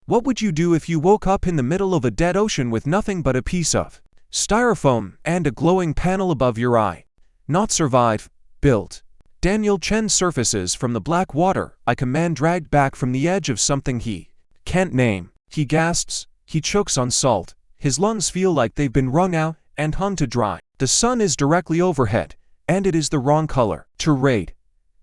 What would you do if you woke up in the middle of a dead ocean with nothing but a piece of styrofoam and a glowing panel above your eye? Not survive, build. Chen surfaces from the black water, like a man dragged back from the edge of something he can't name. He gasps, he chokes on salt, his lungs feel like they've been wrung out and hung to dry. The sun is directly overhead, and it is the wrong color. Too red,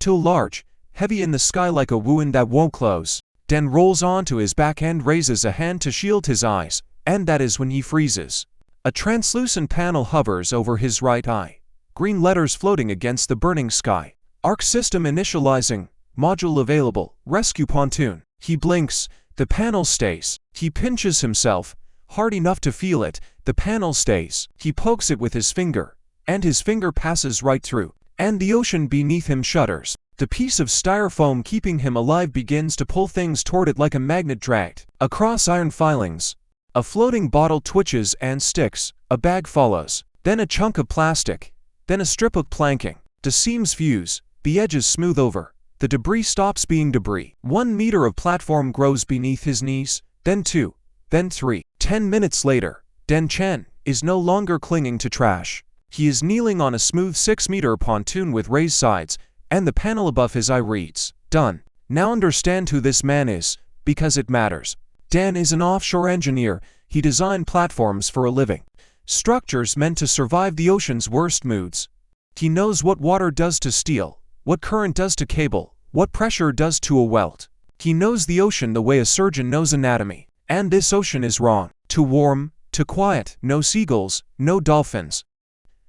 too large, heavy in the sky like a wound that won't close. Den rolls onto his back and raises a hand to shield his eyes, and that is when he freezes. A translucent panel hovers over his right eye. Green letters floating against the burning sky. Ark system initializing, module available, rescue pontoon. He blinks, the panel stays. He pinches himself, hard enough to feel it, the panel stays. He pokes it with his finger, and his finger passes right through, and the ocean beneath him shudders. The piece of styrofoam keeping him alive begins to pull things toward it like a magnet dragged across iron filings. A floating bottle twitches and sticks, a bag follows, then a chunk of plastic, then a strip of planking. The seams fuse, the edges smooth over, the debris stops being debris. 1 meter of platform grows beneath his knees, then 2, then 3. 10 minutes later, Chen is no longer clinging to trash. He is kneeling on a smooth 6-meter pontoon with raised sides, and the panel above his eye reads, "Done." Now understand who this man is, because it matters. Dan is an offshore engineer. He designed platforms for a living. Structures meant to survive the ocean's worst moods. He knows what water does to steel, what current does to cable, what pressure does to a welt. He knows the ocean the way a surgeon knows anatomy. And this ocean is wrong. Too warm, too quiet, no seagulls, no dolphins.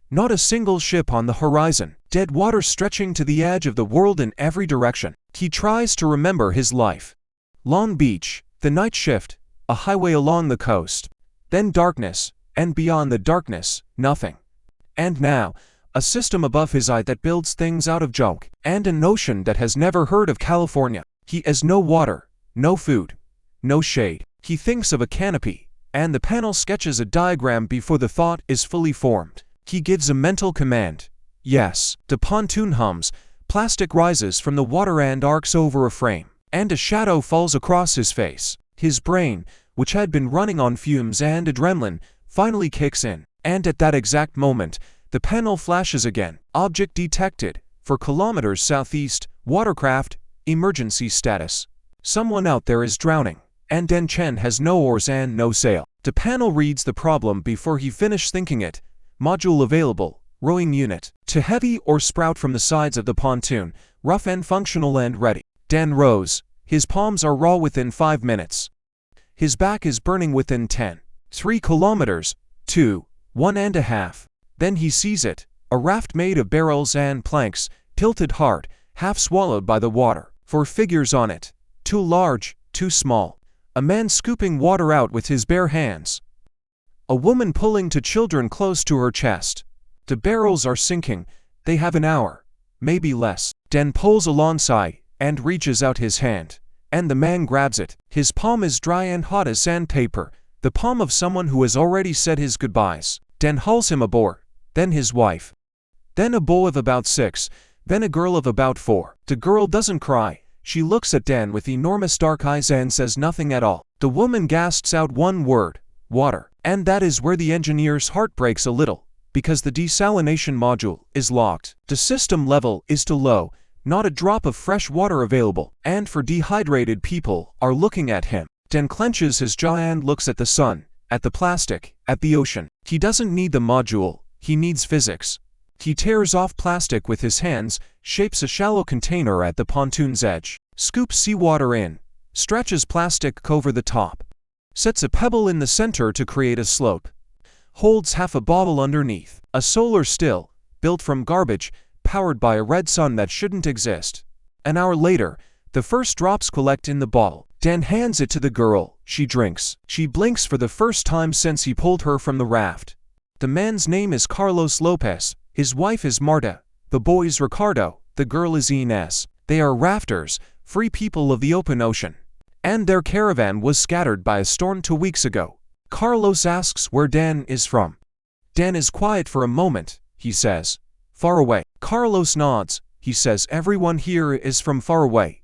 Not a single ship on the horizon. Dead water stretching to the edge of the world in every direction. He tries to remember his life. Long Beach, the night shift, a highway along the coast. Then darkness, and beyond the darkness, nothing. And now, a system above his eye that builds things out of junk, and an ocean that has never heard of California. He has no water, no food, no shade. He thinks of a canopy, and the panel sketches a diagram before the thought is fully formed. He gives a mental command. Yes. The pontoon hums, plastic rises from the water and arcs over a frame, and a shadow falls across his face. His brain, which had been running on fumes and adrenaline, finally kicks in, and at that exact moment, the panel flashes again. Object detected, for kilometers southeast, watercraft, emergency status. Someone out there is drowning, and Chen has no oars and no sail. The panel reads the problem before he finished thinking it. Module available, rowing unit. Too heavy or sprout from the sides of the pontoon, rough and functional and ready. Dan rows. His palms are raw within 5 minutes. His back is burning within 10. 3 kilometers, 2, 1.5. Then he sees it, a raft made of barrels and planks, tilted hard, half swallowed by the water. 4 figures on it, too large, too small. A man scooping water out with his bare hands. A woman pulling 2 children close to her chest. The barrels are sinking. They have an hour, maybe less. Dan pulls alongside and reaches out his hand, and the man grabs it. His palm is dry and hot as sandpaper, the palm of someone who has already said his goodbyes. Dan hauls him aboard, then his wife. Then a boy of about 6, then a girl of about 4. The girl doesn't cry. She looks at Dan with enormous dark eyes and says nothing at all. The woman gasps out one word, water. And that is where the engineer's heart breaks a little, because the desalination module is locked. The system level is too low, not a drop of fresh water available, and for dehydrated people are looking at him. Dan clenches his jaw and looks at the sun, at the plastic, at the ocean. He doesn't need the module, he needs physics. He tears off plastic with his hands, shapes a shallow container at the pontoon's edge, scoops seawater in, stretches plastic over the top, sets a pebble in the center to create a slope, holds half a bottle underneath, a solar still, built from garbage, powered by a red sun that shouldn't exist. An hour later, the first drops collect in the bottle. Dan hands it to the girl. She drinks. She blinks for the first time since he pulled her from the raft. The man's name is Carlos Lopez. His wife is Marta. The boy is Ricardo. The girl is Inez. They are rafters, free people of the open ocean. And their caravan was scattered by a storm 2 weeks ago. Carlos asks where Dan is from. Dan is quiet for a moment. He says, "Far away." Carlos nods. He says everyone here is from far away.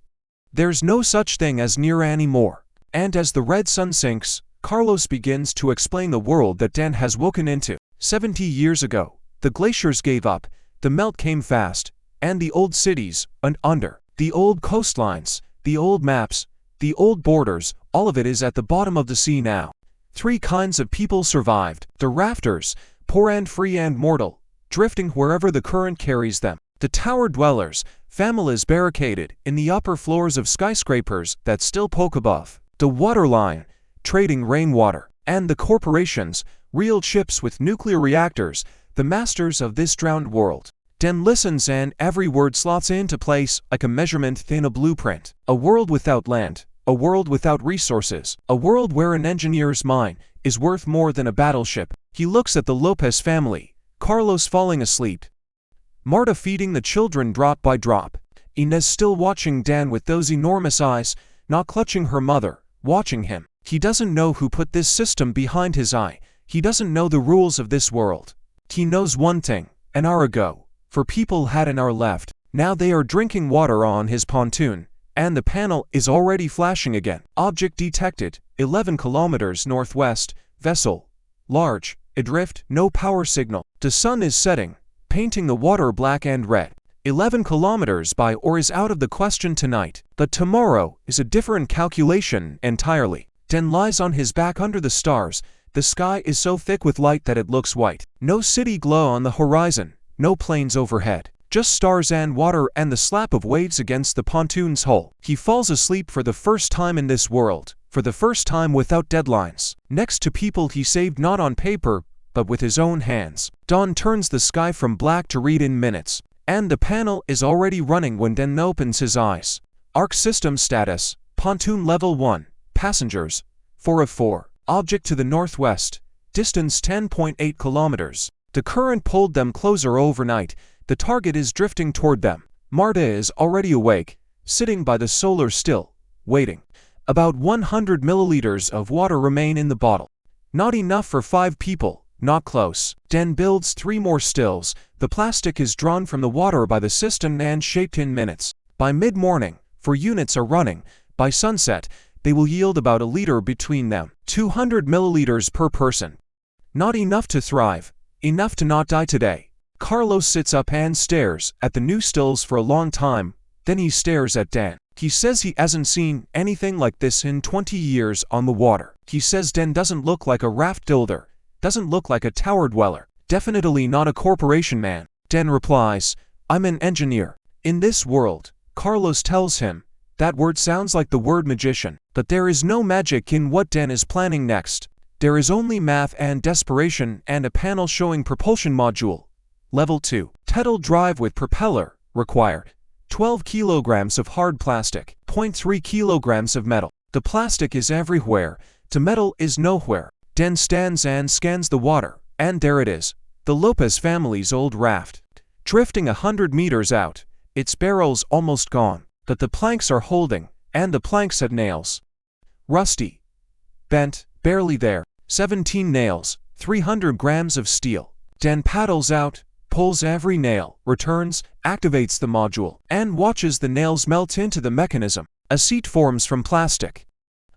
There's no such thing as near anymore. And as the red sun sinks, Carlos begins to explain the world that Dan has woken into. 70 years ago, the glaciers gave up, the melt came fast, and the old cities went under. The old coastlines, the old maps, the old borders, all of it is at the bottom of the sea now. 3 kinds of people survived: the rafters, poor and free and mortal, drifting wherever the current carries them; the tower dwellers, families barricaded in the upper floors of skyscrapers that still poke above; the waterline, trading rainwater; and the corporations, real ships with nuclear reactors, the masters of this drowned world. Dan listens, and every word slots into place like a measurement in a blueprint. A world without land, a world without resources, a world where an engineer's mind is worth more than a battleship. He looks at the Lopez family, Carlos falling asleep, Marta feeding the children drop by drop, Inez still watching Dan with those enormous eyes, not clutching her mother, watching him. He doesn't know who put this system behind his eye. He doesn't know the rules of this world. He knows one thing: an hour ago, for people had an hour left. Now they are drinking water on his pontoon, and the panel is already flashing again. Object detected, 11 kilometers northwest, vessel, large, adrift, no power signal. The sun is setting, painting the water black and red. 11 kilometers by or is out of the question tonight, but tomorrow is a different calculation entirely. Dan lies on his back under the stars. The sky is so thick with light that it looks white. No city glow on the horizon, no planes overhead, just stars and water and the slap of waves against the pontoon's hull. He falls asleep for the first time in this world, for the first time without deadlines, next to people he saved not on paper, but with his own hands. Dawn turns the sky from black to red in minutes, and the panel is already running when Dan opens his eyes. Ark system status: pontoon level 1, passengers, 4 of 4. Object to the northwest, distance 10.8 kilometers. The current pulled them closer overnight. The target is drifting toward them. Marta is already awake, sitting by the solar still, waiting. About 100 milliliters of water remain in the bottle. Not enough for 5 people, not close. Dan builds 3 more stills. The plastic is drawn from the water by the system and shaped in minutes. By mid-morning, 4 units are running. By sunset, they will yield about a liter between them. 200 milliliters per person. Not enough to thrive, enough to not die today. Carlos sits up and stares at the new stills for a long time, then he stares at Dan. He says he hasn't seen anything like this in 20 years on the water. He says Dan doesn't look like a raft builder, doesn't look like a tower dweller, definitely not a corporation man. Dan replies, "I'm an engineer." In this world, Carlos tells him, that word sounds like the word magician, but there is no magic in what Dan is planning next. There is only math and desperation and a panel showing propulsion module. Level 2. Pedal drive with propeller, required. 12 kilograms of hard plastic, 0.3 kilograms of metal. The plastic is everywhere, the metal is nowhere. Dan stands and scans the water, and there it is, the Lopez family's old raft. Drifting 100 meters out, its barrel's almost gone, but the planks are holding, and the planks had nails. Rusty. Bent, barely there. 17 nails, 300 grams of steel. Dan paddles out, pulls every nail, returns, activates the module, and watches the nails melt into the mechanism. A seat forms from plastic.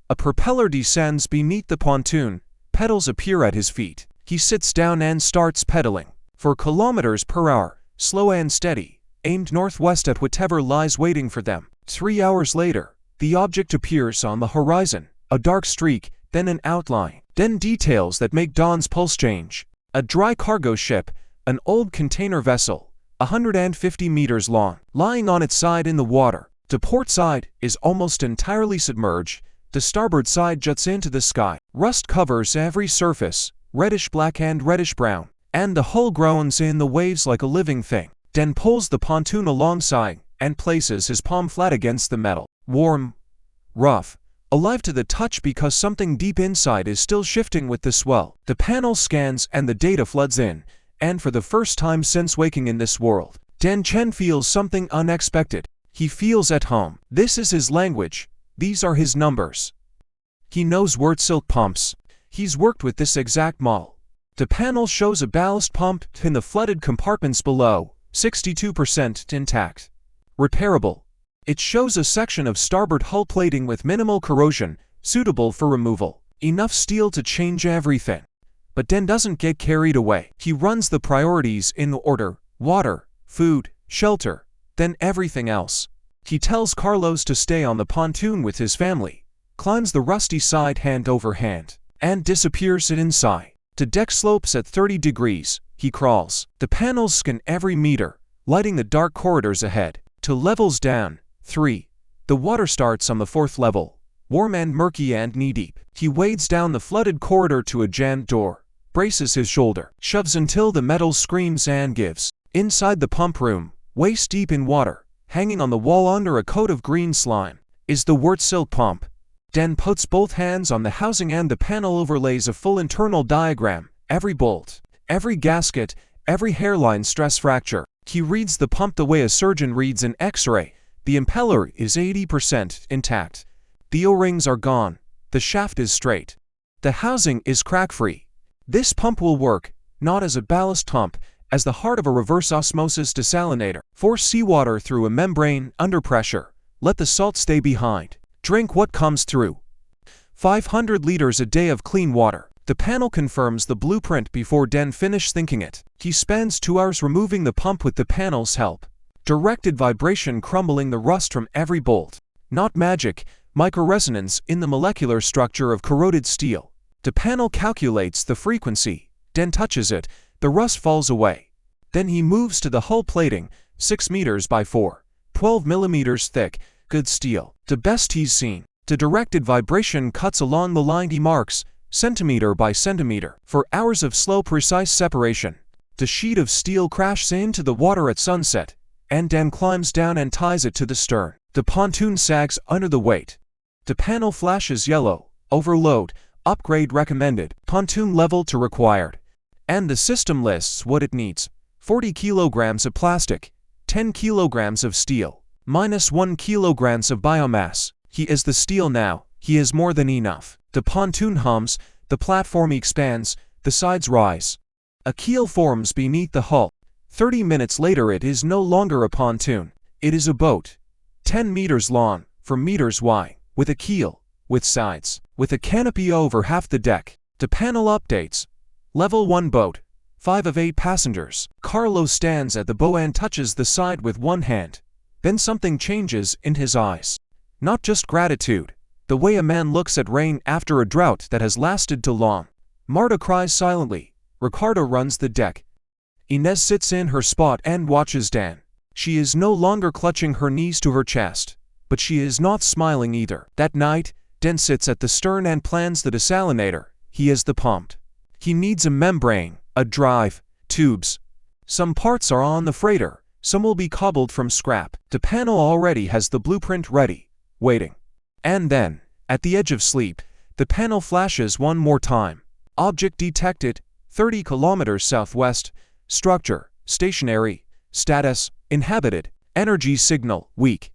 A propeller descends beneath the pontoon, pedals appear at his feet. He sits down and starts pedaling. 4 kilometers per hour, slow and steady, aimed northwest at whatever lies waiting for them. 3 hours later, the object appears on the horizon, a dark streak, then an outline, then details that make Dawn's pulse change. A dry cargo ship, an old container vessel, 150 meters long, lying on its side in the water. The port side is almost entirely submerged. The starboard side juts into the sky. Rust covers every surface, reddish-black and reddish-brown, and the hull groans in the waves like a living thing. Dan pulls the pontoon alongside and places his palm flat against the metal. Warm, rough, alive to the touch because something deep inside is still shifting with the swell. The panel scans and the data floods in, and for the first time since waking in this world, Chen feels something unexpected. He feels at home. This is his language. These are his numbers. He knows word silk pumps. He's worked with this exact model. The panel shows a ballast pump in the flooded compartments below, 62% intact. Repairable. It shows a section of starboard hull plating with minimal corrosion, suitable for removal. Enough steel to change everything. But Dan doesn't get carried away. He runs the priorities in order: water, food, shelter, then everything else. He tells Carlos to stay on the pontoon with his family, climbs the rusty side hand over hand, and disappears inside. To deck slopes at 30 degrees, he crawls. The panels scan every meter, lighting the dark corridors ahead. To levels down, 3. The water starts on the 4th level, warm and murky and knee-deep. He wades down the flooded corridor to a jammed door, braces his shoulder, shoves until the metal screams and gives. Inside the pump room, waist-deep in water, hanging on the wall under a coat of green slime, is the Wurtsilk pump. Dan puts both hands on the housing and the panel overlays a full internal diagram, every bolt, every gasket, every hairline stress fracture. He reads the pump the way a surgeon reads an X-ray. The impeller is 80% intact. The O-rings are gone. The shaft is straight. The housing is crack-free. This pump will work, not as a ballast pump, as the heart of a reverse osmosis desalinator. Force seawater through a membrane under pressure. Let the salt stay behind. Drink what comes through. 500 liters a day of clean water. The panel confirms the blueprint before Dan finishes thinking it. He spends 2 hours removing the pump with the panel's help. Directed vibration crumbling the rust from every bolt. Not magic, microresonance in the molecular structure of corroded steel. The panel calculates the frequency. Dan touches it. The rust falls away. Then he moves to the hull plating, 6 meters by 4, 12 millimeters thick, good steel. The best he's seen. The directed vibration cuts along the line he marks, centimeter by centimeter. For hours of slow, precise separation, the sheet of steel crashes into the water at sunset, and Dan climbs down and ties it to the stern. The pontoon sags under the weight. The panel flashes yellow, overload, upgrade recommended, pontoon level to required. And the system lists what it needs: 40 kilograms of plastic, 10 kilograms of steel, minus 1 kilograms of biomass. He is the steel now. He is more than enough. The pontoon hums, the platform expands, the sides rise. A keel forms beneath the hull. 30 minutes later it is no longer a pontoon. It is a boat. 10 meters long, 4 meters wide, with a keel, with sides, with a canopy over half the deck. The panel updates. Level 1 boat. 5 of 8 passengers. Carlos stands at the bow and touches the side with one hand. Then something changes in his eyes. Not just gratitude. The way a man looks at rain after a drought that has lasted too long. Marta cries silently. Ricardo runs the deck. Inez sits in her spot and watches Dan. She is no longer clutching her knees to her chest. But she is not smiling either. That night, Dan sits at the stern and plans the desalinator. He is the pumped. He needs a membrane, a drive, tubes. Some parts are on the freighter. Some will be cobbled from scrap. The panel already has the blueprint ready, waiting. And then, at the edge of sleep, the panel flashes one more time. Object detected, 30 kilometers southwest. Structure, stationary. Status, inhabited. Energy signal, weak.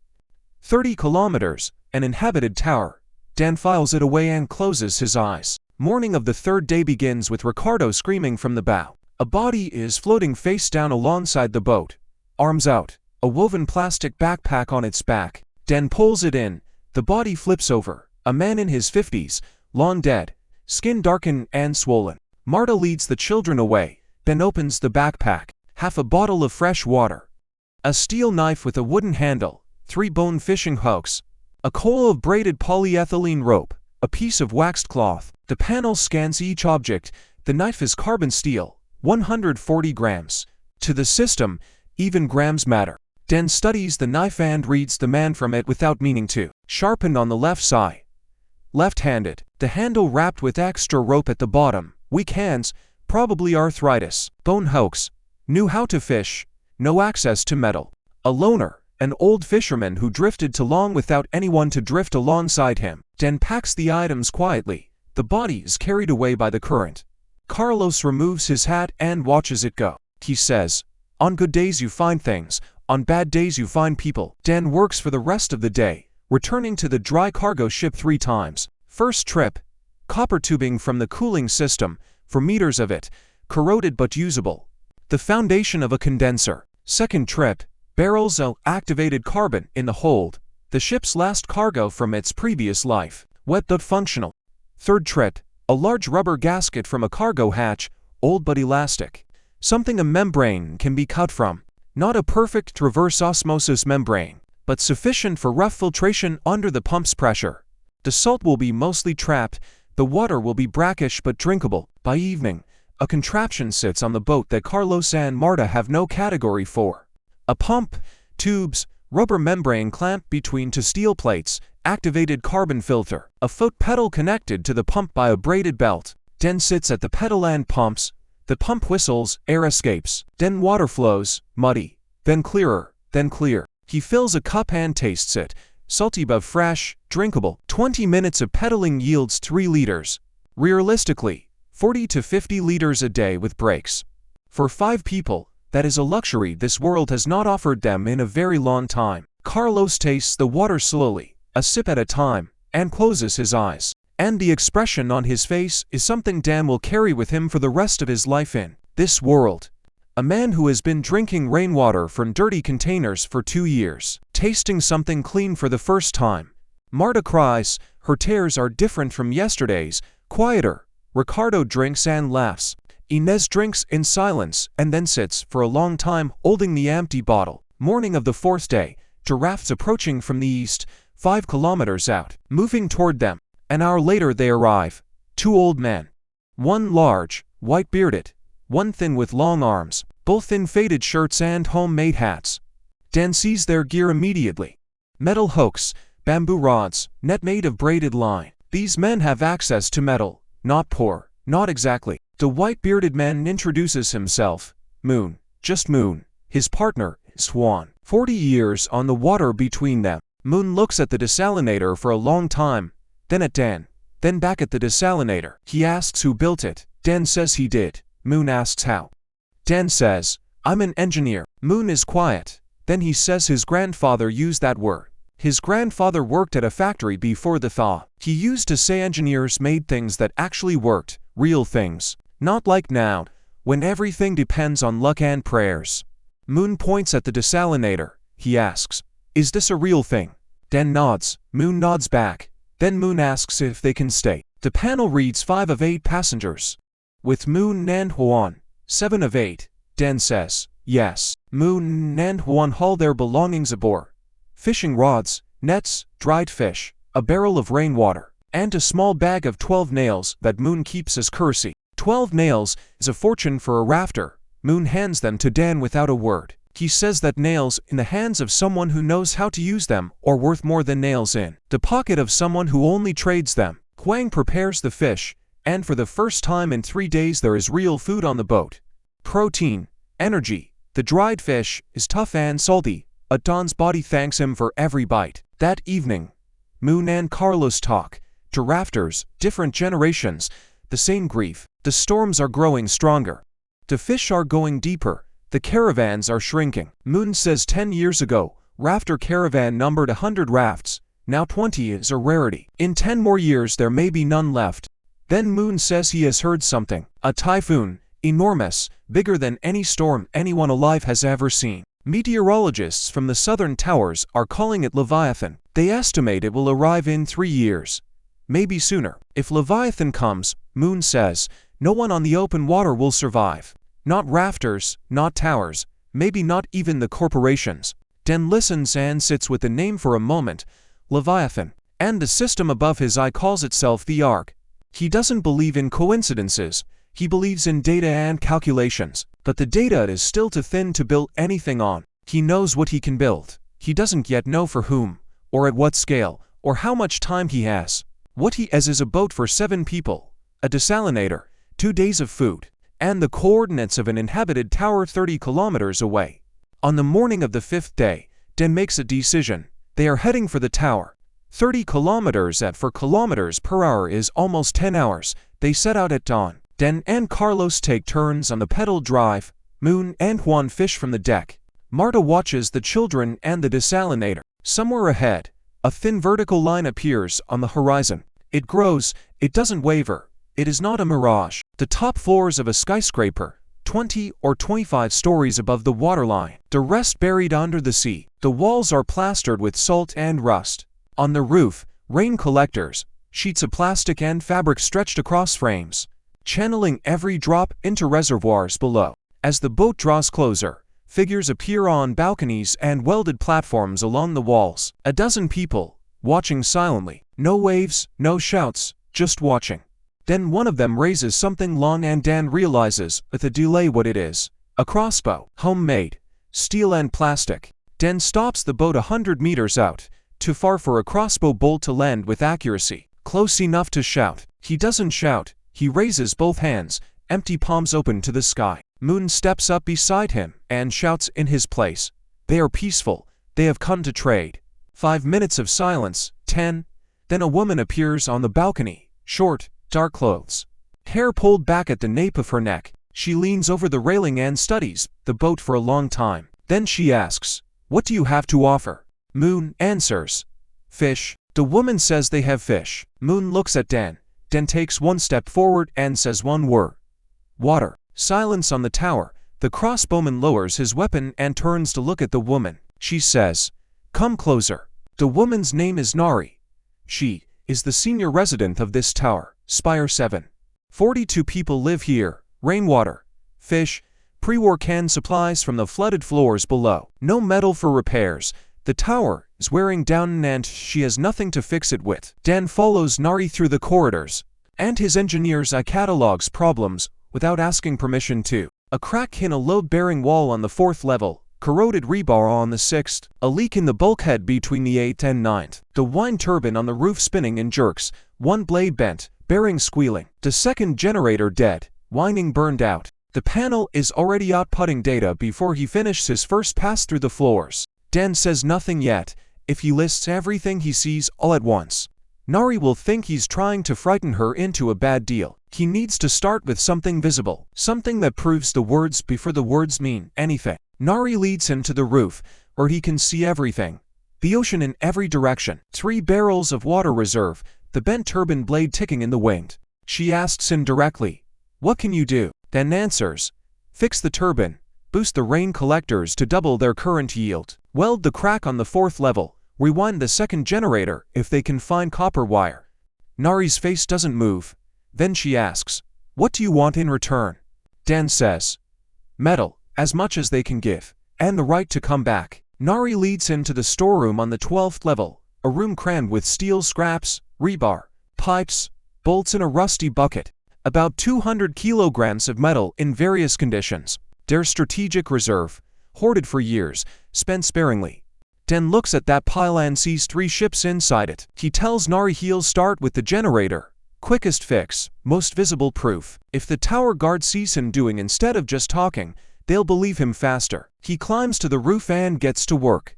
30 kilometers, an inhabited tower. Dan files it away and closes his eyes. Morning of the 3rd day begins with Ricardo screaming from the bow. A body is floating face down alongside the boat. Arms out, a woven plastic backpack on its back. Dan pulls it in. The body flips over. A man in his 50s, long dead, skin darkened and swollen. Marta leads the children away, then opens the backpack. Half a bottle of fresh water. A steel knife with a wooden handle. 3 bone fishing hooks. A coil of braided polyethylene rope. A piece of waxed cloth. The panel scans each object. The knife is carbon steel, 140 grams. To the system, even grams matter. Dan studies the knife and reads the man from it without meaning to. Sharpened on the left side. Left-handed. The handle wrapped with extra rope at the bottom. Weak hands, probably arthritis. Bone hooks. Knew how to fish. No access to metal. A loner. An old fisherman who drifted too long without anyone to drift alongside him. Dan packs the items quietly. The body is carried away by the current. Carlos removes his hat and watches it go. He says, "On good days you find things, on bad days you find people." Dan works for the rest of the day, returning to the dry cargo ship 3 times. First trip, copper tubing from the cooling system, for meters of it, corroded but usable. The foundation of a condenser. Second trip, barrels of activated carbon in the hold, the ship's last cargo from its previous life. wet but functional. Third trait, a large rubber gasket from a cargo hatch, old but elastic. Something a membrane can be cut from. Not a perfect reverse osmosis membrane, but sufficient for rough filtration under the pump's pressure. The salt will be mostly trapped, the water will be brackish but drinkable. By evening, a contraption sits on the boat that Carlos and Marta have no category for. A pump, tubes, rubber membrane clamped between two steel plates, activated carbon filter, a foot pedal connected to the pump by a braided belt. Den sits at the pedal and pumps. The pump whistles, air escapes. Then water flows, muddy, then clearer, then clear. He fills a cup and tastes it, salty but fresh, drinkable. 20 minutes of pedaling yields 3 liters. Realistically, 40 to 50 liters a day with breaks. For 5 people, that is a luxury this world has not offered them in a very long time. Carlos tastes the water slowly, a sip at a time, and closes his eyes. And the expression on his face is something Dan will carry with him for the rest of his life in this world. A man who has been drinking rainwater from dirty containers for 2 years, tasting something clean for the first time. Marta cries, her tears are different from yesterday's, quieter. Ricardo drinks and laughs. Inez drinks in silence and then sits for a long time holding the empty bottle. Morning of the 4th day, giraffes approaching from the east, 5 kilometers out, moving toward them. An hour later they arrive. 2 old men. One large, white-bearded, one thin with long arms, both in faded shirts and homemade hats. Dan sees their gear immediately. Metal hooks, bamboo rods, net made of braided line. These men have access to metal, not poor, not exactly. The white-bearded man introduces himself. Moon, just Moon. His partner, Swan. 40 years on the water between them. Moon looks at the desalinator for a long time, then at Dan, then back at the desalinator. He asks who built it. Dan says he did. Moon asks how. Dan says, I'm an engineer. Moon is quiet. Then he says his grandfather used that word. His grandfather worked at a factory before the thaw. He used to say engineers made things that actually worked, real things. Not like now, when everything depends on luck and prayers. Moon points at the desalinator. He asks, is this a real thing? Dan nods. Moon nods back. Then Moon asks if they can stay. The panel reads 5 of 8 passengers. With Moon and Juan, 7 of 8. Dan says, yes. Moon and Juan haul their belongings aboard. Fishing rods, nets, dried fish, a barrel of rainwater, and a small bag of 12 nails that Moon keeps as currency. 12 nails is a fortune for a rafter. Moon hands them to Dan without a word. He says that nails in the hands of someone who knows how to use them are worth more than nails in the pocket of someone who only trades them. Huang prepares the fish, and for the first time in 3 days there is real food on the boat. Protein, energy. The dried fish is tough and salty. Don's body thanks him for every bite. That evening, Moon and Carlos talk. To rafters, different generations, the same grief. The storms are growing stronger. The fish are going deeper. The caravans are shrinking. Moon says 10 years ago, rafter caravan numbered 100 rafts. Now 20 is a rarity. In 10 more years there may be none left. Then Moon says he has heard something. A typhoon, enormous, bigger than any storm anyone alive has ever seen. Meteorologists from the southern towers are calling it Leviathan. They estimate it will arrive in 3 years. Maybe sooner. If Leviathan comes, Moon says, no one on the open water will survive. Not rafters, not towers, maybe not even the corporations. Dan listens and sits with the name for a moment, Leviathan, and the system above his eye calls itself the Ark. He doesn't believe in coincidences, he believes in data and calculations, but the data is still too thin to build anything on. He knows what he can build. He doesn't yet know for whom, or at what scale, or how much time he has. What he has is a boat for 7 people, a desalinator, 2 days of food, and the coordinates of an inhabited tower 30 kilometers away. On the morning of the 5th day, Dan makes a decision. They are heading for the tower. 30 kilometers at 4 kilometers per hour is almost 10 hours. They set out at dawn. Dan and Carlos take turns on the pedal drive. Moon and Juan fish from the deck. Marta watches the children and the desalinator. Somewhere ahead, a thin vertical line appears on the horizon. It grows, it doesn't waver. It is not a mirage. The top floors of a skyscraper, 20 or 25 stories above the waterline. The rest buried under the sea. The walls are plastered with salt and rust. On the roof, rain collectors, sheets of plastic and fabric stretched across frames, channeling every drop into reservoirs below. As the boat draws closer, figures appear on balconies and welded platforms along the walls. A dozen people, watching silently. No waves, no shouts, just watching. Then one of them raises something long and Dan realizes with a delay what it is. A crossbow, homemade, steel and plastic. Dan stops the boat 100 meters out, too far for a crossbow bolt to land with accuracy. Close enough to shout. He doesn't shout, he raises both hands, empty palms open to the sky. Moon steps up beside him and shouts in his place. They are peaceful, they have come to trade. 5 minutes of silence, 10. Then a woman appears on the balcony, short, dark clothes. Hair pulled back at the nape of her neck. She leans over the railing and studies the boat for a long time. Then she asks, "What do you have to offer?" Moon answers, "Fish." The woman says they have fish. Moon looks at Dan. Dan takes one step forward and says one word. Water. Silence on the tower. The crossbowman lowers his weapon and turns to look at the woman. She says, "Come closer." The woman's name is Nari. She is the senior resident of this tower, Spire 7. 42 people live here. Rainwater, fish, pre-war canned supplies from the flooded floors below. No metal for repairs. The tower is wearing down and she has nothing to fix it with. Dan follows Nari through the corridors, and his engineers catalogs problems without asking permission to. A crack in a load-bearing wall on the 4th level, corroded rebar on the 6th, a leak in the bulkhead between the 8th and 9th, the wind turbine on the roof spinning in jerks, one blade bent, bearing squealing, the second generator dead, winding burned out. The panel is already outputting data before he finishes his first pass through the floors. Dan says nothing yet. If he lists everything he sees all at once, Nari will think he's trying to frighten her into a bad deal. He needs to start with something visible, something that proves the words before the words mean anything. Nari leads him to the roof, where he can see everything. The ocean in every direction. 3 barrels of water reserve, the bent turbine blade ticking in the wind. She asks him directly, "What can you do?" Dan answers, "Fix the turbine, boost the rain collectors to double their current yield, weld the crack on the 4th level, rewind the second generator if they can find copper wire." Nari's face doesn't move. Then she asks, "What do you want in return?" Dan says, "Metal, as much as they can give, and the right to come back." Nari leads him to the storeroom on the 12th level, a room crammed with steel scraps, rebar, pipes, bolts in a rusty bucket. About 200 kilograms of metal in various conditions. Their strategic reserve, hoarded for years, spent sparingly. Dan looks at that pile and sees 3 ships inside it. He tells Nari he'll start with the generator. Quickest fix, most visible proof. If the tower guard sees him doing instead of just talking, they'll believe him faster. He climbs to the roof and gets to work.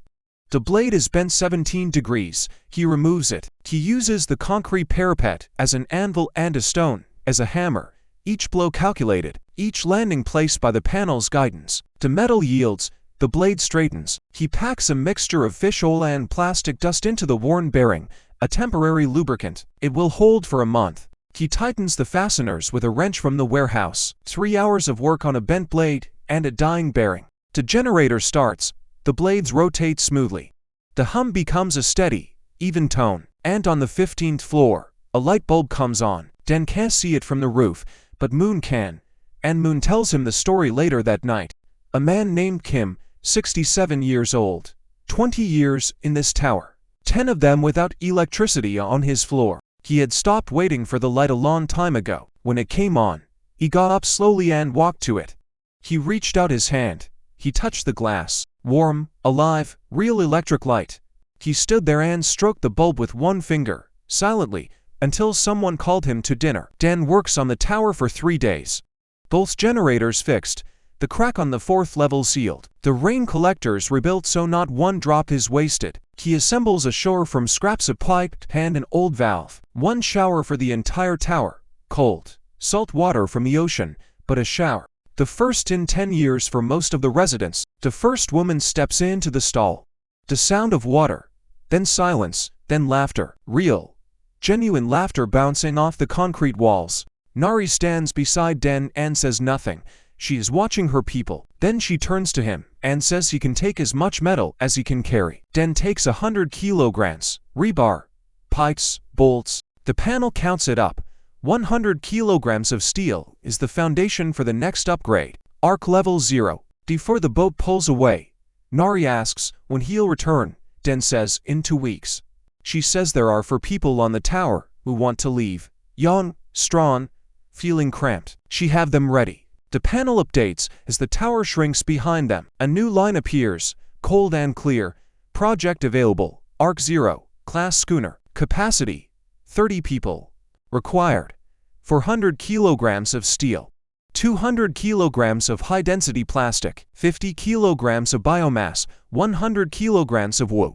The blade is bent 17 degrees. He removes it. He uses the concrete parapet as an anvil and a stone as a hammer, each blow calculated, each landing placed by the panel's guidance. The metal yields, the blade straightens. He packs a mixture of fish oil and plastic dust into the worn bearing, a temporary lubricant. It will hold for a month. He tightens the fasteners with a wrench from the warehouse. 3 hours of work on a bent blade and a dying bearing. The generator starts. The blades rotate smoothly. The hum becomes a steady, even tone. And on the 15th floor, a light bulb comes on. Dan can't see it from the roof, but Moon can. And Moon tells him the story later that night. A man named Kim, 67 years old, 20 years in this tower, 10 of them without electricity on his floor. He had stopped waiting for the light a long time ago. When it came on, he got up slowly and walked to it. He reached out his hand. He touched the glass. Warm, alive, real electric light. He stood there and stroked the bulb with one finger, silently, until someone called him to dinner. Dan works on the tower for 3 days. Both generators fixed, the crack on the 4th level sealed, the rain collectors rebuilt so not one drop is wasted. He assembles a shower from scraps of pipe and an old valve. One shower for the entire tower, cold, salt water from the ocean, but a shower. The first in 10 years for most of the residents. The first woman steps into the stall. The sound of water, then silence, then laughter, real, genuine laughter bouncing off the concrete walls. Nari stands beside Dan and says nothing. She is watching her people. Then she turns to him and says he can take as much metal as he can carry. Dan takes 100 kilograms, rebar, pipes, bolts. The panel counts it up. 100 kilograms of steel is the foundation for the next upgrade. Ark Level 0. Before the boat pulls away, Nari asks when he'll return. Den says in 2 weeks. She says there are 4 people on the tower who want to leave. Yawn, Strawn, feeling cramped. She have them ready. The panel updates as the tower shrinks behind them. A new line appears, cold and clear. Project available. Ark Zero, class schooner. Capacity, 30 people. Required, 400 kilograms of steel. 200 kilograms of high-density plastic, 50 kilograms of biomass, 100 kilograms of wood,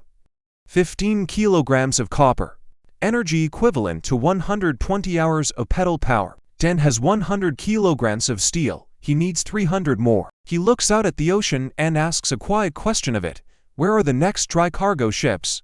15 kilograms of copper. Energy equivalent to 120 hours of pedal power. Den has 100 kilograms of steel. He needs 300 more. He looks out at the ocean and asks a quiet question of it. Where are the next dry cargo ships?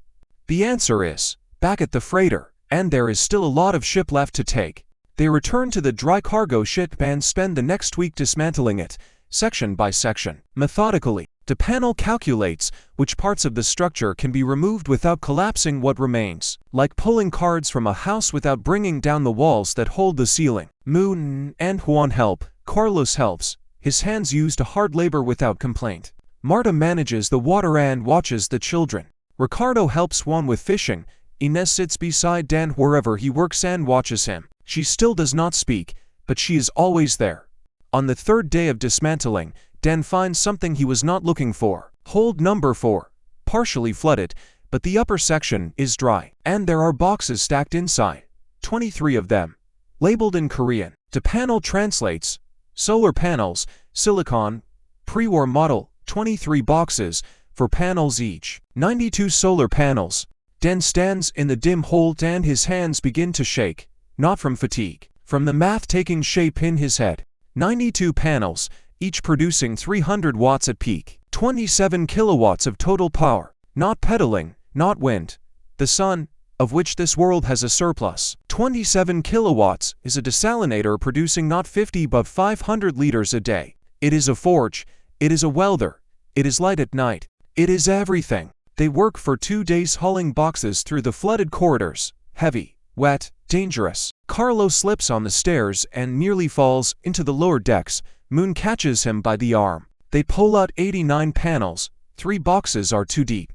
The answer is, back at the freighter, and there is still a lot of ship left to take. They return to the dry cargo ship and spend the next week dismantling it, section by section. Methodically, the panel calculates which parts of the structure can be removed without collapsing what remains. Like pulling cards from a house without bringing down the walls that hold the ceiling. Moon and Juan help. Carlos helps. His hands used to hard labor without complaint. Marta manages the water and watches the children. Ricardo helps Juan with fishing. Inez sits beside Dan wherever he works and watches him. She still does not speak, but she is always there. On the 3rd day of dismantling, Dan finds something he was not looking for. Hold number 4. Partially flooded, but the upper section is dry, and there are boxes stacked inside. 23 of them. Labeled in Korean. The panel translates. Solar panels, silicon, pre-war model, 23 boxes, 4 panels each. 92 solar panels. Dan stands in the dim hold and his hands begin to shake. Not from fatigue, from the math taking shape in his head. 92 panels, each producing 300 watts at peak. 27 kilowatts of total power. Not pedaling, not wind. The sun, of which this world has a surplus. 27 kilowatts is a desalinator producing not 50 but 500 liters a day. It is a forge, it is a welder, it is light at night. It is everything. They work for 2 days hauling boxes through the flooded corridors. Heavy, wet, dangerous. Carlos slips on the stairs and nearly falls into the lower decks. Moon catches him by the arm. They pull out 89 panels. 3 boxes are too deep.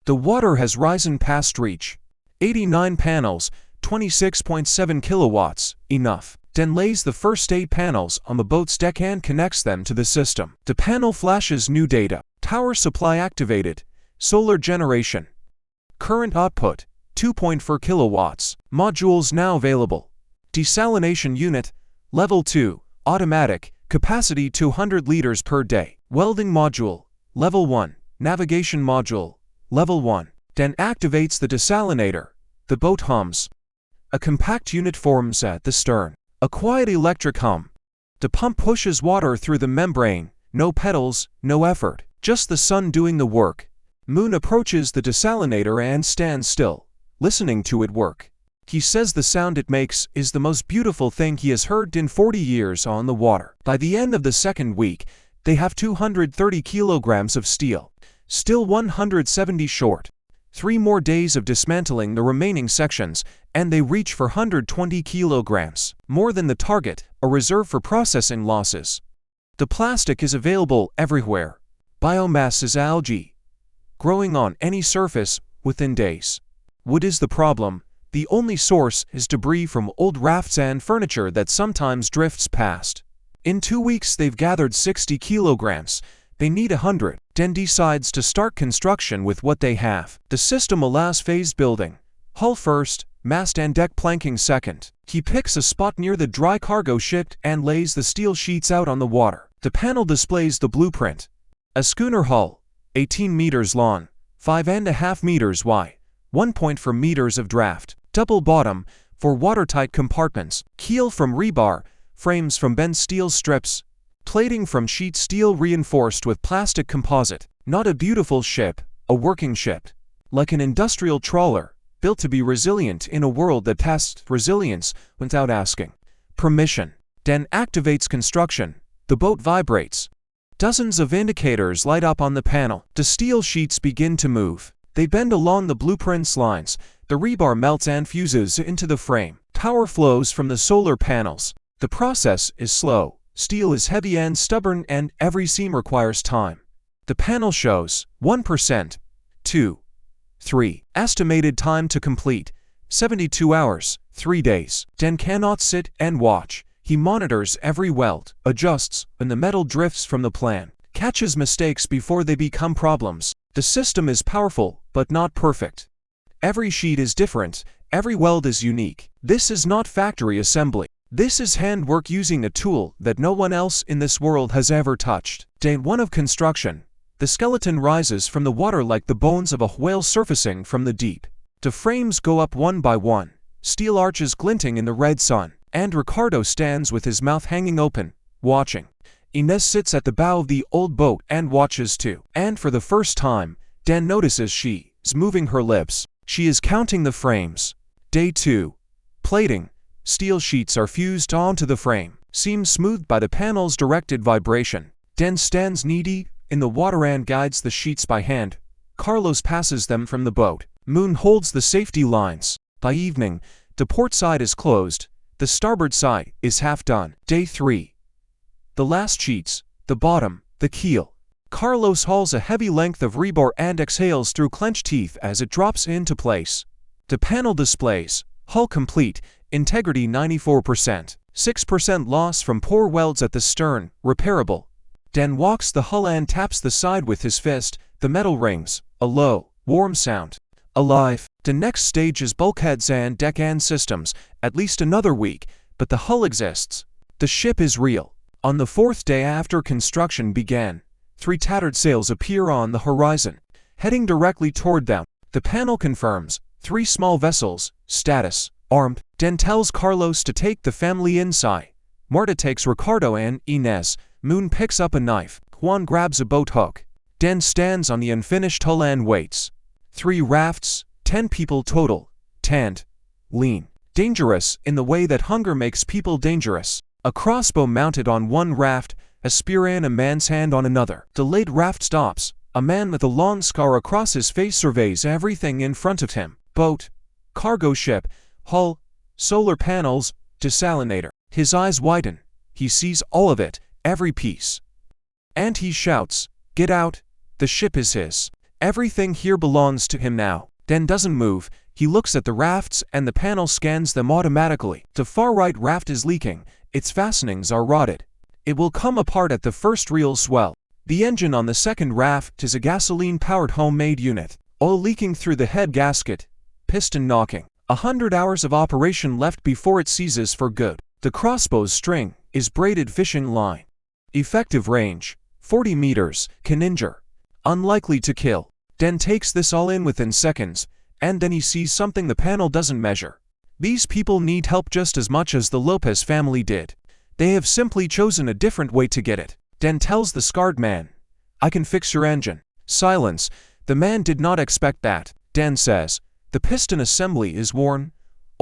The water has risen past reach. 89 panels, 26.7 kilowatts, enough. Den lays the first 8 panels on the boat's deck and connects them to the system. The panel flashes new data. Tower supply activated. Solar generation. Current output, 2.4 kilowatts. Modules now available. Desalination unit, level 2, automatic, capacity 200 liters per day. Welding module, level 1. Navigation module, level 1. Den activates the desalinator. The boat hums. A compact unit forms at the stern. A quiet electric hum. The pump pushes water through the membrane. No pedals, no effort. Just the sun doing the work. Moon approaches the desalinator and stands still, listening to it work. He says the sound it makes is the most beautiful thing he has heard in 40 years on the water. By the end of the 2nd week, they have 230 kilograms of steel. Still 170 short. 3 more days of dismantling the remaining sections, and they reach 420 kilograms. More than the target, a reserve for processing losses. The plastic is available everywhere. Biomass is algae, growing on any surface within days. Wood is the problem. The only source is debris from old rafts and furniture that sometimes drifts past. In 2 weeks they've gathered 60 kilograms. They need 100. Den decides to start construction with what they have. The system allows phased building. Hull first, mast and deck planking second. He picks a spot near the dry cargo ship and lays the steel sheets out on the water. The panel displays the blueprint. A schooner hull, 18 meters long, 5.5 meters wide, 1.4 meters of draft. Double bottom, for watertight compartments. Keel from rebar, frames from bent steel strips. Plating from sheet steel reinforced with plastic composite. Not a beautiful ship, a working ship. Like an industrial trawler, built to be resilient in a world that tests resilience without asking permission. Den activates construction. The boat vibrates. Dozens of indicators light up on the panel. The steel sheets begin to move. They bend along the blueprint's lines. The rebar melts and fuses into the frame. Power flows from the solar panels. The process is slow. Steel is heavy and stubborn, and every seam requires time. The panel shows 1%, 2, 3. Estimated time to complete 72 hours, 3 days. Den cannot sit and watch. He monitors every weld, adjusts, and the metal drifts from the plan. Catches mistakes before they become problems. The system is powerful, but not perfect. Every sheet is different. Every weld is unique. This is not factory assembly. This is handwork using a tool that no one else in this world has ever touched. Day 1 of construction. The skeleton rises from the water like the bones of a whale surfacing from the deep. The frames go up one by one, steel arches glinting in the red sun, and Ricardo stands with his mouth hanging open, watching. Inez sits at the bow of the old boat and watches too. And for the first time, Dan notices she is moving her lips. She is counting the frames. Day 2. Plating. Steel sheets are fused onto the frame, seams smoothed by the panel's directed vibration. Dan stands knee-deep in the water and guides the sheets by hand. Carlos passes them from the boat. Moon holds the safety lines. By evening, the port side is closed. The starboard side is half done. Day 3. The last sheets, the bottom, the keel. Carlos hauls a heavy length of rebar and exhales through clenched teeth as it drops into place. The panel displays, hull complete, integrity 94%, 6% loss from poor welds at the stern, repairable. Dan walks the hull and taps the side with his fist. The metal rings, a low, warm sound. Alive. The next stage is bulkheads and deck-end systems, at least another week, but the hull exists. The ship is real. On the 4th day after construction began, 3 tattered sails appear on the horizon, heading directly toward them. The panel confirms, 3 small vessels, status, armed. Dan tells Carlos to take the family inside. Marta takes Ricardo and Inez. Moon picks up a knife. Juan grabs a boat hook. Dan stands on the unfinished hull and waits. 3 rafts, 10 people total. Tanned. Lean. Dangerous in the way that hunger makes people dangerous. A crossbow mounted on one raft, a spear in a man's hand on another. The late raft stops. A man with a long scar across his face surveys everything in front of him. Boat, cargo ship, hull, solar panels, desalinator. His eyes widen. He sees all of it, every piece. And he shouts, "Get out, the ship is his. Everything here belongs to him now." Dan doesn't move. He looks at the rafts and the panel scans them automatically. The far right raft is leaking. Its fastenings are rotted. It will come apart at the first real swell. The engine on the second raft is a gasoline-powered homemade unit. Oil leaking through the head gasket. Piston knocking. 100 hours of operation left before it seizes for good. The crossbow's string is braided fishing line. Effective range, 40 meters, can injure. Unlikely to kill. Dan takes this all in within seconds, and then he sees something the panel doesn't measure. These people need help just as much as the Lopez family did. They have simply chosen a different way to get it. Dan tells the scarred man, "I can fix your engine." Silence. The man did not expect that. Dan says, "The piston assembly is worn.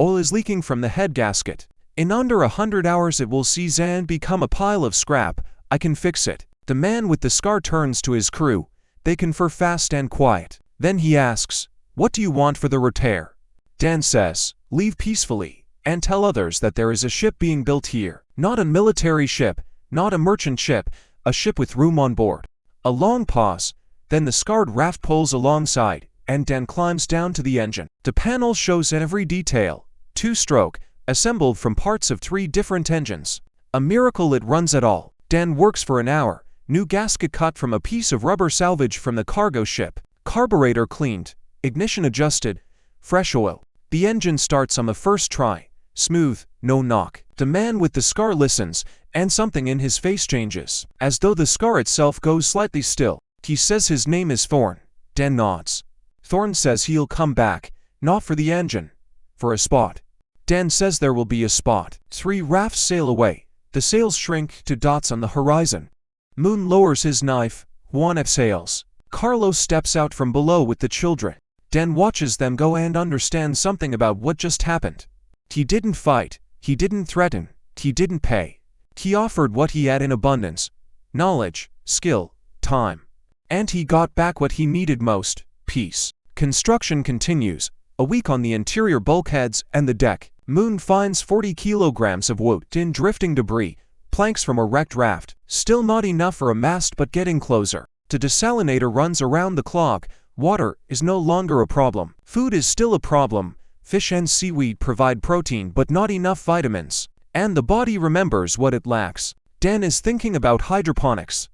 Oil is leaking from the head gasket. In under 100 hours it will seize and become a pile of scrap. I can fix it." The man with the scar turns to his crew. They confer fast and quiet. Then he asks, "What do you want for the repair?" Dan says, "Leave peacefully, and tell others that there is a ship being built here. Not a military ship, not a merchant ship, a ship with room on board." A long pause. Then the scarred raft pulls alongside, and Dan climbs down to the engine. The panel shows every detail. 2-stroke, assembled from parts of 3 different engines. A miracle it runs at all. Dan works for an hour. New gasket cut from a piece of rubber salvage from the cargo ship. Carburetor cleaned. Ignition adjusted. Fresh oil. The engine starts on the first try. Smooth, no knock. The man with the scar listens, and something in his face changes, as though the scar itself goes slightly still. He says his name is Thorn. Dan nods. Thorn says he'll come back, not for the engine, for a spot. Dan says there will be a spot. 3 rafts sail away. The sails shrink to dots on the horizon. Moon lowers his knife. Juan exhales. Carlos steps out from below with the children. Dan watches them go and understands something about what just happened. He didn't fight. He didn't threaten. He didn't pay. He offered what he had in abundance: knowledge, skill, time. And he got back what he needed most: peace. Construction continues. A week on the interior bulkheads and the deck. Moon finds 40 kilograms of wood in drifting debris, planks from a wrecked raft. Still not enough for a mast but getting closer. The desalinator runs around the clock. Water is no longer a problem. Food is still a problem. Fish and seaweed provide protein but not enough vitamins. And the body remembers what it lacks. Dan is thinking about hydroponics.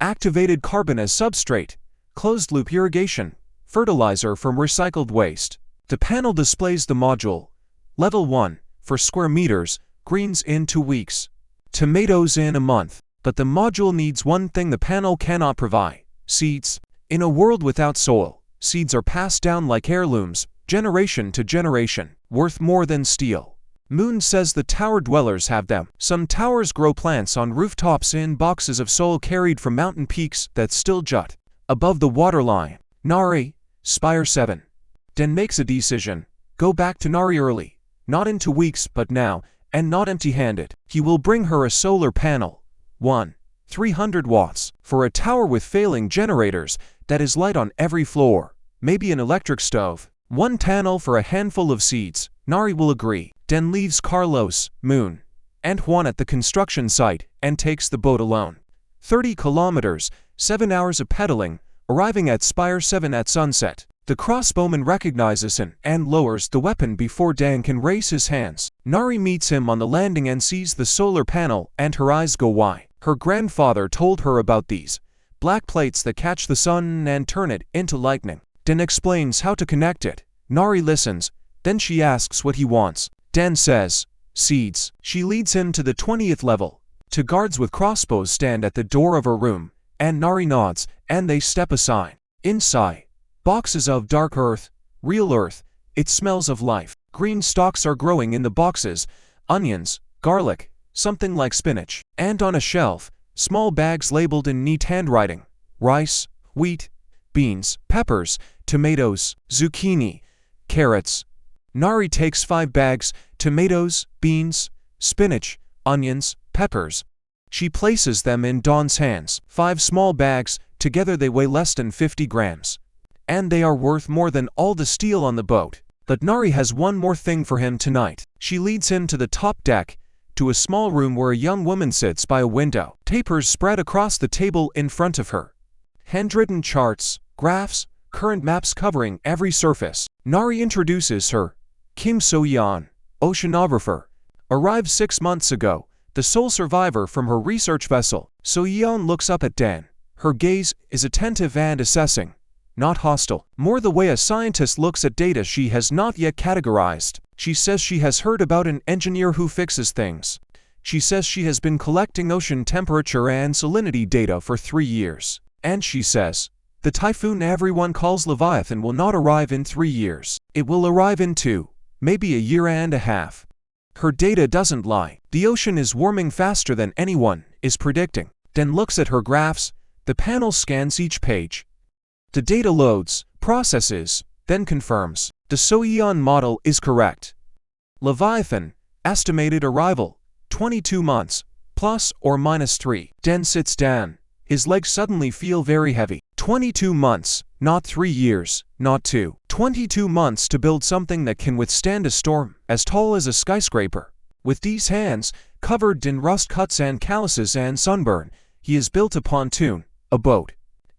Activated carbon as substrate. Closed-loop irrigation. Fertilizer from recycled waste. The panel displays the module. Level 1, for square meters, greens in 2 weeks. Tomatoes in a month. But the module needs one thing the panel cannot provide: seeds. In a world without soil, seeds are passed down like heirlooms, generation to generation, worth more than steel. Moon says the tower dwellers have them. Some towers grow plants on rooftops in boxes of soil carried from mountain peaks that still jut above the waterline. Nari, Spire 7. Den makes a decision. Go back to Nari early. Not in 2 weeks, but now, and not empty-handed. He will bring her a solar panel. 300 watts, for a tower with failing generators that is light on every floor. Maybe an electric stove. 1 panel for a handful of seeds. Nari will agree. Den leaves Carlos, Moon, and Juan at the construction site and takes the boat alone. 30 kilometers, 7 hours of pedaling, arriving at Spire 7 at sunset. The crossbowman recognizes him and lowers the weapon before Dan can raise his hands. Nari meets him on the landing and sees the solar panel, and her eyes go wide. Her grandfather told her about these black plates that catch the sun and turn it into lightning. Dan explains how to connect it. Nari listens, then she asks what he wants. Dan says, seeds. She leads him to the 20th level. 2 guards with crossbows stand at the door of her room, and Nari nods, and they step aside. Inside, boxes of dark earth, real earth. It smells of life. Green stalks are growing in the boxes, onions, garlic, something like spinach. And on a shelf, small bags labeled in neat handwriting: rice, wheat, beans, peppers, tomatoes, zucchini, carrots. Nari takes 5 bags: tomatoes, beans, spinach, onions, peppers. She places them in Dawn's hands. 5 small bags, together they weigh less than 50 grams. And they are worth more than all the steel on the boat. But Nari has one more thing for him tonight. She leads him to the top deck, to a small room where a young woman sits by a window. Papers spread across the table in front of her. Handwritten charts, graphs, current maps covering every surface. Nari introduces her. Kim So-yeon, oceanographer. Arrived 6 months ago, the sole survivor from her research vessel. So-yeon looks up at Dan. Her gaze is attentive and assessing, not hostile. More the way a scientist looks at data she has not yet categorized. She says she has heard about an engineer who fixes things. She says she has been collecting ocean temperature and salinity data for 3 years. And she says, the typhoon everyone calls Leviathan will not arrive in 3 years. It will arrive in 2, maybe a year and a half. Her data doesn't lie. The ocean is warming faster than anyone is predicting. Dan looks at her graphs. The panel scans each page. The data loads, processes, then confirms. The So-yeon model is correct. Leviathan, estimated arrival, 22 months, plus or minus 3. Dan sits down. His legs suddenly feel very heavy. 22 months, not 3 years, not 2. 22 months to build something that can withstand a storm as tall as a skyscraper. With these hands, covered in rust cuts and calluses and sunburn, he has built a pontoon, a boat,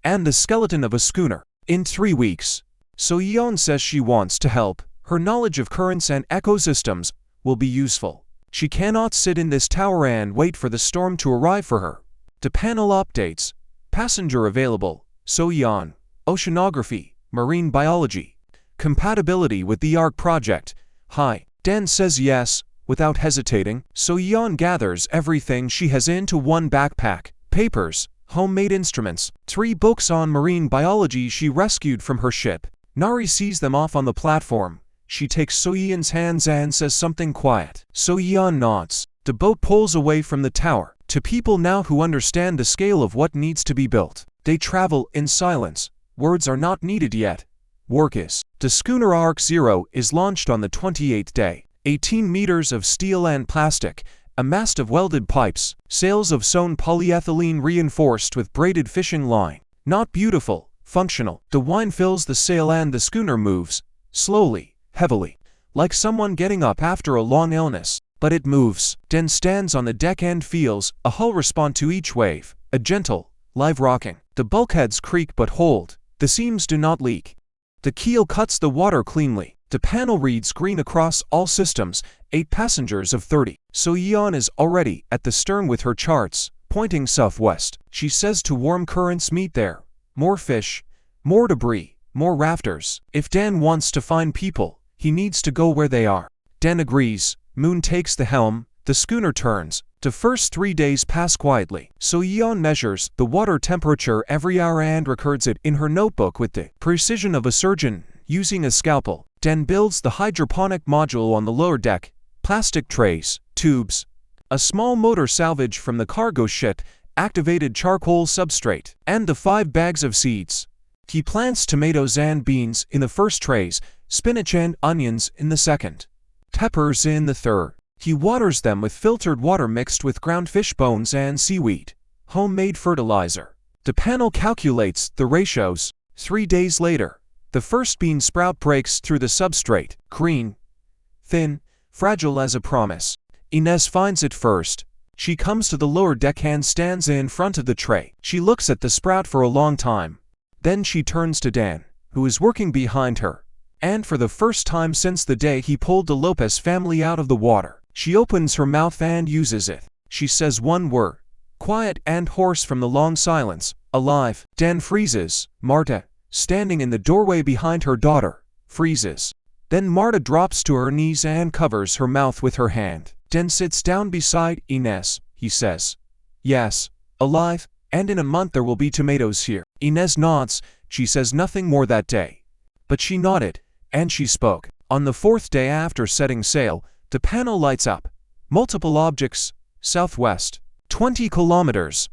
and the skeleton of a schooner. In 3 weeks. So-yeon says she wants to help. Her knowledge of currents and ecosystems will be useful. She cannot sit in this tower and wait for the storm to arrive for her. The panel updates. Passenger available. So-yeon. Oceanography. Marine biology. Compatibility with the Ark project. Hi. Dan says yes, without hesitating. So-yeon gathers everything she has into one backpack. Papers, homemade instruments, 3 books on marine biology she rescued from her ship. Nari sees them off on the platform. She takes So-yeon's hands and says something quiet. So-yeon nods. The boat pulls away from the tower. To people now who understand the scale of what needs to be built, they travel in silence. Words are not needed yet. Work is. The schooner Ark Zero is launched on the 28th day. 18 meters of steel and plastic, a mast of welded pipes, sails of sewn polyethylene reinforced with braided fishing line. Not beautiful, functional. The wine fills the sail and the schooner moves, slowly, heavily, like someone getting up after a long illness. But it moves. Den stands on the deck and feels a hull respond to each wave, a gentle, live rocking. The bulkheads creak but hold. The seams do not leak. The keel cuts the water cleanly. The panel reads green across all systems, 8 passengers of 30. So Yeon is already at the stern with her charts, pointing southwest. She says to warm currents meet there. More fish, more debris, more rafters. If Dan wants to find people, he needs to go where they are. Dan agrees. Moon takes the helm. The schooner turns. The first 3 days pass quietly. So Yeon measures the water temperature every hour and records it in her notebook with the precision of a surgeon using a scalpel. Dan builds the hydroponic module on the lower deck. Plastic trays, tubes, a small motor salvage from the cargo ship, activated charcoal substrate, and the 5 bags of seeds. He plants tomatoes and beans in the first trays, spinach and onions in the second, peppers in the third. He waters them with filtered water mixed with ground fish bones and seaweed, homemade fertilizer. The panel calculates the ratios. 3 days later, the first bean sprout breaks through the substrate, green, thin, fragile as a promise. Inez finds it first. She comes to the lower deck and stands in front of the tray. She looks at the sprout for a long time. Then she turns to Dan, who is working behind her. And for the first time since the day he pulled the Lopez family out of the water, she opens her mouth and uses it. She says one word, quiet and hoarse from the long silence, alive. Dan freezes. Marta, standing in the doorway behind her daughter, freezes. Then Marta drops to her knees and covers her mouth with her hand. Dan sits down beside Inez. He says, yes, alive, and in a month there will be tomatoes here. Inez nods. She says nothing more that day. But she nodded, and she spoke. On the 4th day after setting sail, the panel lights up. Multiple objects, southwest, 20 kilometers.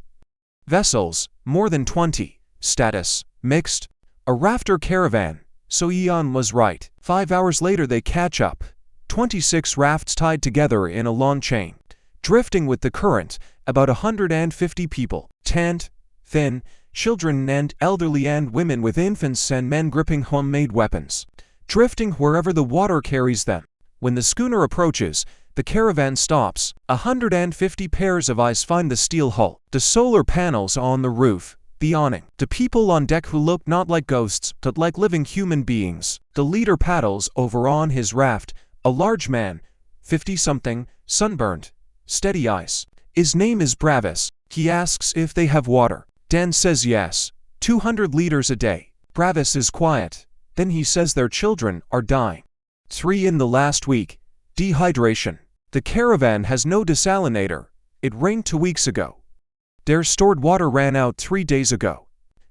Vessels, more than 20. Status, mixed. A rafter caravan. So Yeon was right. 5 hours later they catch up. 26 rafts tied together in a long chain, drifting with the current, about 150 people, tanned, thin, children and elderly and women with infants and men gripping homemade weapons, drifting wherever the water carries them. When the schooner approaches, the caravan stops. 150 pairs of eyes find the steel hull, the solar panels on the roof, the awning, the people on deck who look not like ghosts but like living human beings. The leader paddles over on his raft, a large man, 50-something, sunburned, steady eyes. His name is Bravis. He asks if they have water. Dan says yes, 200 liters a day. Bravis is quiet. Then he says their children are dying. 3 in the last week. Dehydration. The caravan has no desalinator. It rained 2 weeks ago. Their stored water ran out 3 days ago.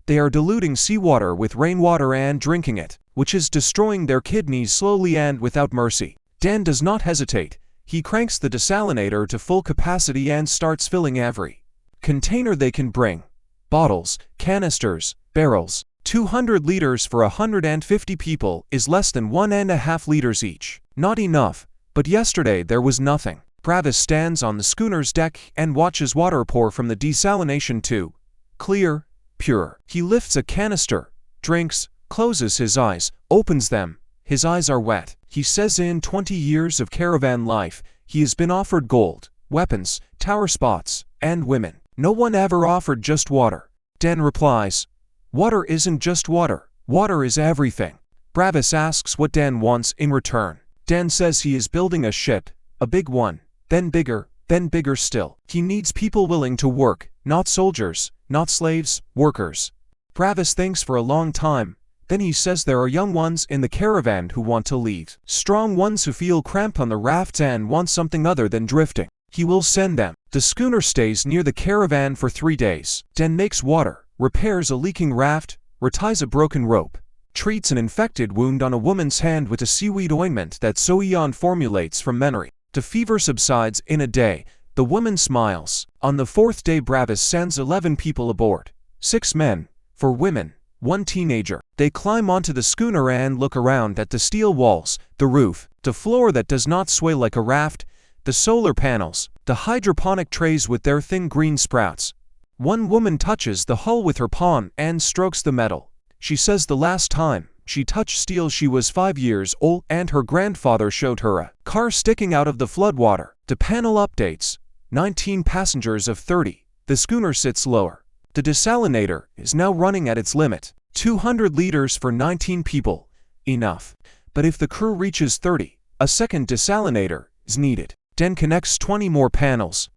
They are diluting seawater with rainwater and drinking it, which is destroying their kidneys slowly and without mercy. Dan does not hesitate. He cranks the desalinator to full capacity and starts filling every container they can bring. Bottles, canisters, barrels. 200 liters for 150 people is less than 1.5 liters each. Not enough, but yesterday there was nothing. Bravis stands on the schooner's deck and watches water pour from the desalination tube. Clear, pure. He lifts a canister, drinks, closes his eyes, opens them. His eyes are wet. He says in 20 years of caravan life, he has been offered gold, weapons, tower spots, and women. No one ever offered just water. Dan replies, water isn't just water. Water is everything. Bravis asks what Dan wants in return. Dan says he is building a ship, a big one, then bigger still. He needs people willing to work, not soldiers, not slaves, workers. Bravis thinks for a long time. Then he says there are young ones in the caravan who want to leave. Strong ones who feel cramped on the rafts and want something other than drifting. He will send them. The schooner stays near the caravan for 3 days. Dan makes water, repairs a leaking raft, reties a broken rope, treats an infected wound on a woman's hand with a seaweed ointment that So-yeon formulates from memory. The fever subsides in a day. The woman smiles. On the 4th day Bravis sends 11 people aboard. 6 men, 4 women, 1 teenager. They climb onto the schooner and look around at the steel walls, the roof, the floor that does not sway like a raft, the solar panels, the hydroponic trays with their thin green sprouts. One woman touches the hull with her palm and strokes the metal. She says the last time she touched steel she was 5 years old and her grandfather showed her a car sticking out of the floodwater. The panel updates. 19 passengers of 30. The schooner sits lower. The desalinator is now running at its limit. 200 liters for 19 people. Enough. But if the crew reaches 30, a second desalinator is needed. Den connects 20 more panels.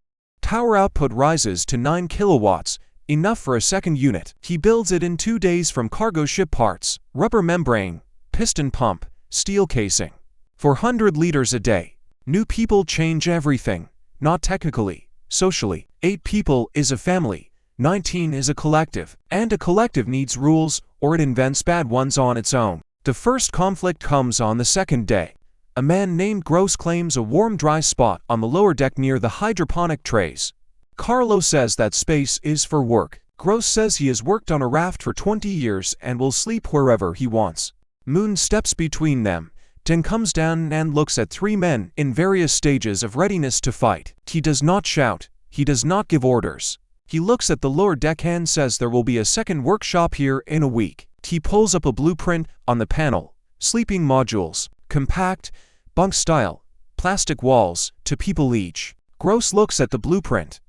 Tower output rises to 9 kilowatts, enough for a second unit. He builds it in 2 days from cargo ship parts, rubber membrane, piston pump, steel casing. 400 liters a day. New people change everything, not technically, socially. 8 people is a family, 19 is a collective, and a collective needs rules or it invents bad ones on its own. The first conflict comes on the second day. A man named Gross claims a warm dry spot on the lower deck near the hydroponic trays. Carlo says that space is for work. Gross says he has worked on a raft for 20 years and will sleep wherever he wants. Moon steps between them, then comes down and looks at 3 men in various stages of readiness to fight. He does not shout, he does not give orders. He looks at the lower deck and says there will be a second workshop here in a week. He pulls up a blueprint on the panel. Sleeping modules, compact, bunk style, plastic walls, 2 people each. Gross looks at the blueprint,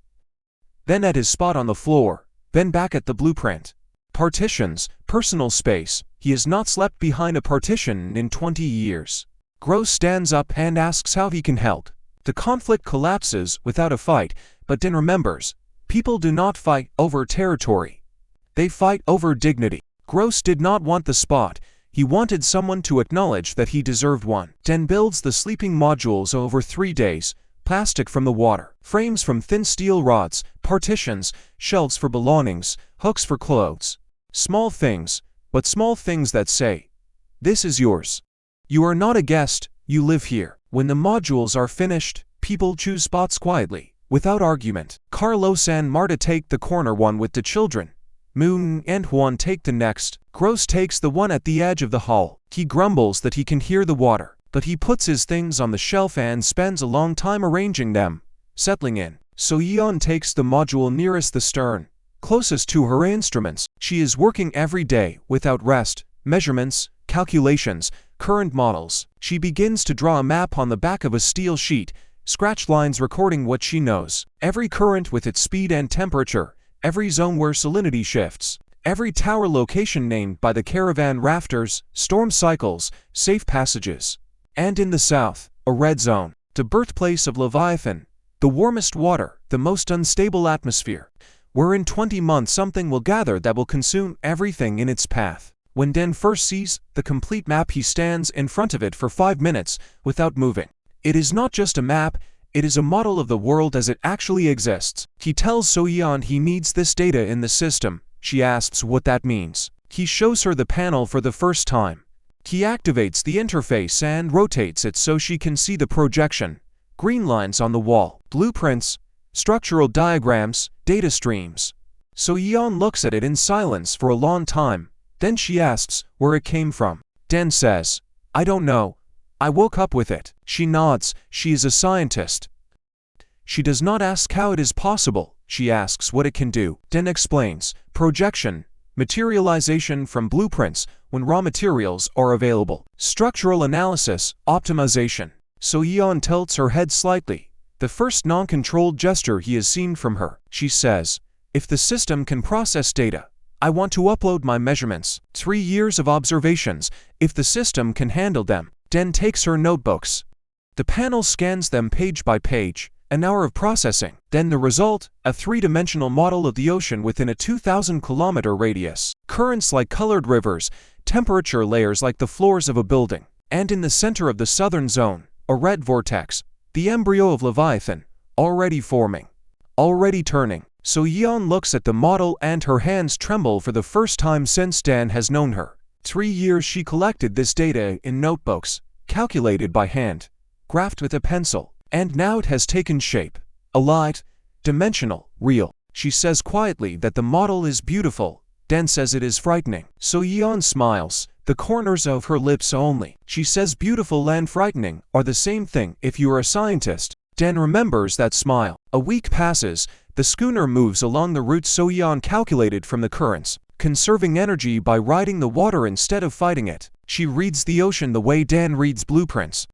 then at his spot on the floor, then back at the blueprint. Partitions, personal space. He has not slept behind a partition in 20 years. Gross stands up and asks how he can help. The conflict collapses without a fight, but then remembers, people do not fight over territory. They fight over dignity. Gross did not want the spot. He wanted someone to acknowledge that he deserved one. Den builds the sleeping modules over 3 days. Plastic from the water, frames from thin steel rods, partitions, shelves for belongings, hooks for clothes. Small things, but small things that say, this is yours. You are not a guest, you live here. When the modules are finished, people choose spots quietly, without argument. Carlos and Marta take the corner one with the children. Moon and Juan take the next. Gross takes the one at the edge of the hall. He grumbles that he can hear the water, but he puts his things on the shelf and spends a long time arranging them, settling in. So Yeon takes the module nearest the stern, closest to her instruments. She is working every day without rest, measurements, calculations, current models. She begins to draw a map on the back of a steel sheet, scratch lines recording what she knows. Every current with its speed and temperature, every zone where salinity shifts, every tower location named by the caravan rafters, storm cycles, safe passages. And in the south, a red zone, the birthplace of Leviathan, the warmest water, the most unstable atmosphere, where in 20 months something will gather that will consume everything in its path. When Den first sees the complete map, he stands in front of it for 5 minutes without moving. It is not just a map, it is a model of the world as it actually exists. He tells So-yeon he needs this data in the system. She asks what that means. He shows her the panel for the first time. He activates the interface and rotates it so she can see the projection. Green lines on the wall, blueprints, structural diagrams, data streams. So-yeon looks at it in silence for a long time. Then she asks where it came from. Den says, I don't know. I woke up with it. She nods. She is a scientist. She does not ask how it is possible. She asks what it can do. Den explains, projection, materialization from blueprints when raw materials are available, structural analysis, optimization. So-yeon tilts her head slightly, the first non-controlled gesture he has seen from her. She says, if the system can process data, I want to upload my measurements, 3 years of observations, if the system can handle them. Den takes her notebooks. The panel scans them page by page, an hour of processing. Then the result, a 3-dimensional model of the ocean within a 2,000-kilometer radius. Currents like colored rivers, temperature layers like the floors of a building. And in the center of the southern zone, a red vortex, the embryo of Leviathan, already forming, already turning. So-yeon looks at the model and her hands tremble for the first time since Dan has known her. 3 years she collected this data in notebooks, calculated by hand, graphed with a pencil, and now it has taken shape. Alive, dimensional, real. She says quietly that the model is beautiful. Dan says it is frightening. So-yeon smiles, the corners of her lips only. She says beautiful and frightening are the same thing if you are a scientist. Dan remembers that smile. A week passes. The schooner moves along the route So-yeon calculated from the currents. conserving energy by riding the water instead of fighting it. She reads the ocean the way Dan reads blueprints.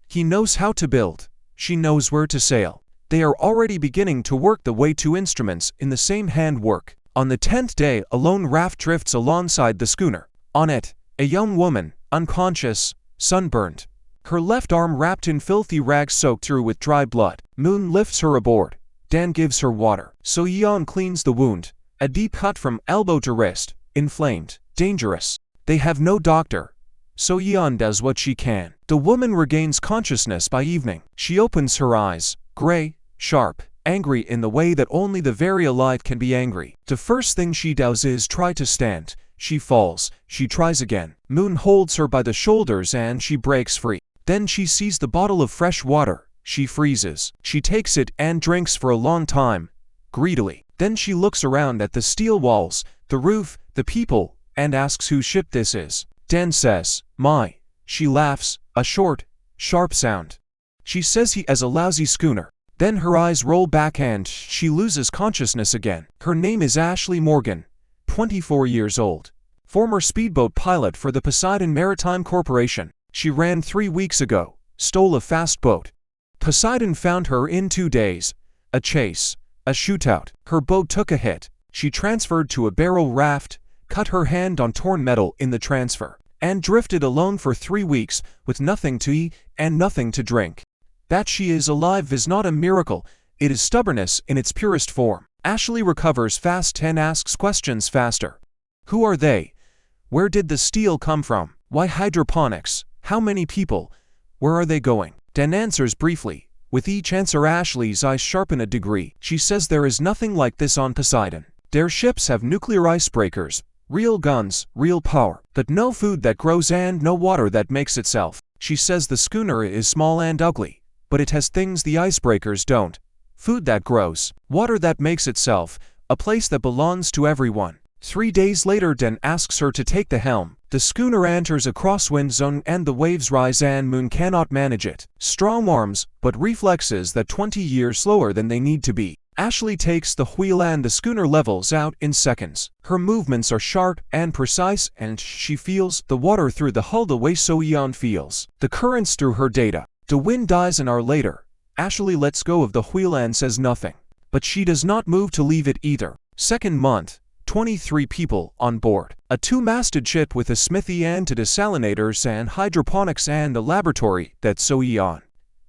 He knows how to build. She knows where to sail. They are already beginning to work the way two instruments in the same hand work. On the 10th day, a lone raft drifts alongside the schooner. On it, a young woman, unconscious, sunburned. Her left arm wrapped in filthy rags soaked through with dry blood. Moon lifts her aboard. Dan gives her water. So Yeon cleans the wound. A deep cut from elbow to wrist. Inflamed. Dangerous. They have no doctor. So Yeon does what she can. The woman regains consciousness by evening. She opens her eyes. Gray, sharp, angry in the way that only the very alive can be angry. The first thing she does is try to stand. She falls. She tries again. Moon holds her by the shoulders and she breaks free. Then she sees the bottle of fresh water. She freezes. She takes it and drinks for a long time, greedily. Then she looks around at the steel walls, the roof, the people, and asks whose ship this is. Dan says, "My." She laughs, a short, sharp sound. She says he has a lousy schooner. Then her eyes roll back and she loses consciousness again. Her name is Ashley Morgan, 24 years old. Former speedboat pilot for the Poseidon Maritime Corporation. She ran 3 weeks ago, stole a fast boat. Poseidon found her in 2 days. A chase, a shootout. Her boat took a hit. She transferred to a barrel raft, cut her hand on torn metal in the transfer, and drifted alone for 3 weeks with nothing to eat and nothing to drink. That she is alive is not a miracle, it is stubbornness in its purest form. Ashley recovers fast and asks questions faster. Who are they? Where did the steel come from? Why hydroponics? How many people? Where are they going? Dan answers briefly. With each answer Ashley's eyes sharpen a degree. She says there is nothing like this on Poseidon. Their ships have nuclear icebreakers, real guns, real power, but no food that grows and no water that makes itself. She says the schooner is small and ugly, but it has things the icebreakers don't. Food that grows, water that makes itself, a place that belongs to everyone. 3 days later Dan asks her to take the helm. The schooner enters a crosswind zone and the waves rise and Moon cannot manage it. Strong arms, but reflexes that 20 years slower than they need to be. Ashley takes the wheel and the schooner levels out in seconds. Her movements are sharp and precise and she feels the water through the hull the way So Yeon feels the currents through her data. The wind dies an hour later. Ashley lets go of the wheel and says nothing. But she does not move to leave it either. Second month. 23 people on board. A 2-masted ship with a smithy and 2 desalinators and hydroponics and a laboratory that So Yeon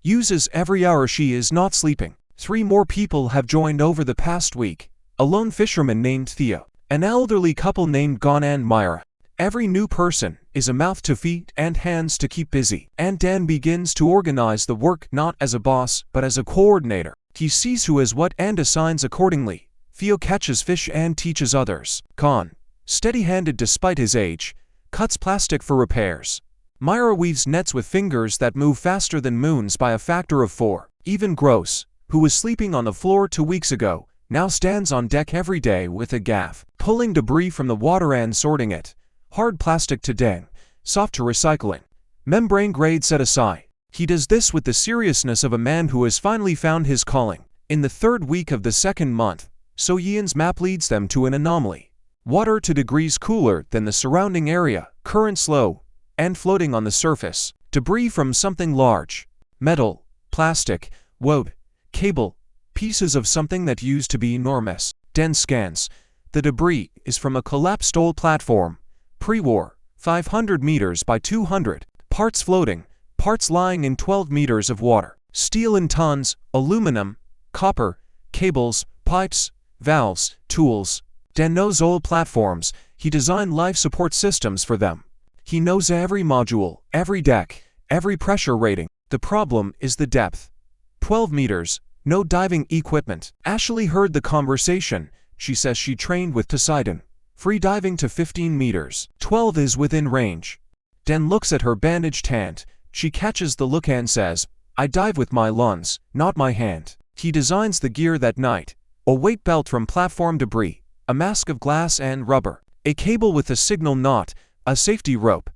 uses every hour she is not sleeping. 3 more people have joined over the past week. A lone fisherman named Theo. An elderly couple named Gon and Myra. Every new person is a mouth to feed and hands to keep busy. And Dan begins to organize the work not as a boss but as a coordinator. He sees who is what and assigns accordingly. Theo catches fish and teaches others. Con, steady-handed despite his age, cuts plastic for repairs. Myra weaves nets with fingers that move faster than Moon's by a factor of 4. Even Gross, who was sleeping on the floor 2 weeks ago, now stands on deck every day with a gaff, pulling debris from the water and sorting it. Hard plastic to dang, soft to recycling. Membrane grade set aside. He does this with the seriousness of a man who has finally found his calling. In the 3rd week of the 2nd month, So Yeon's map leads them to an anomaly. Water 2 degrees cooler than the surrounding area, current slow, and floating on the surface. Debris from something large. Metal, plastic, wood, cable, pieces of something that used to be enormous. Dan scans. The debris is from a collapsed old platform. Pre-war, 500 meters by 200. Parts floating, parts lying in 12 meters of water. Steel in tons, aluminum, copper, cables, pipes, valves, tools. Dan knows old platforms. He designed life support systems for them. He knows every module, every deck, every pressure rating. The problem is the depth. 12 meters, no diving equipment. Ashley heard the conversation. She says she trained with Poseidon. Free diving to 15 meters. 12 is within range. Dan looks at her bandaged hand. She catches the look and says, I dive with my lungs, not my hand. He designs the gear that night. A weight belt from platform debris, a mask of glass and rubber, a cable with a signal knot, a safety rope.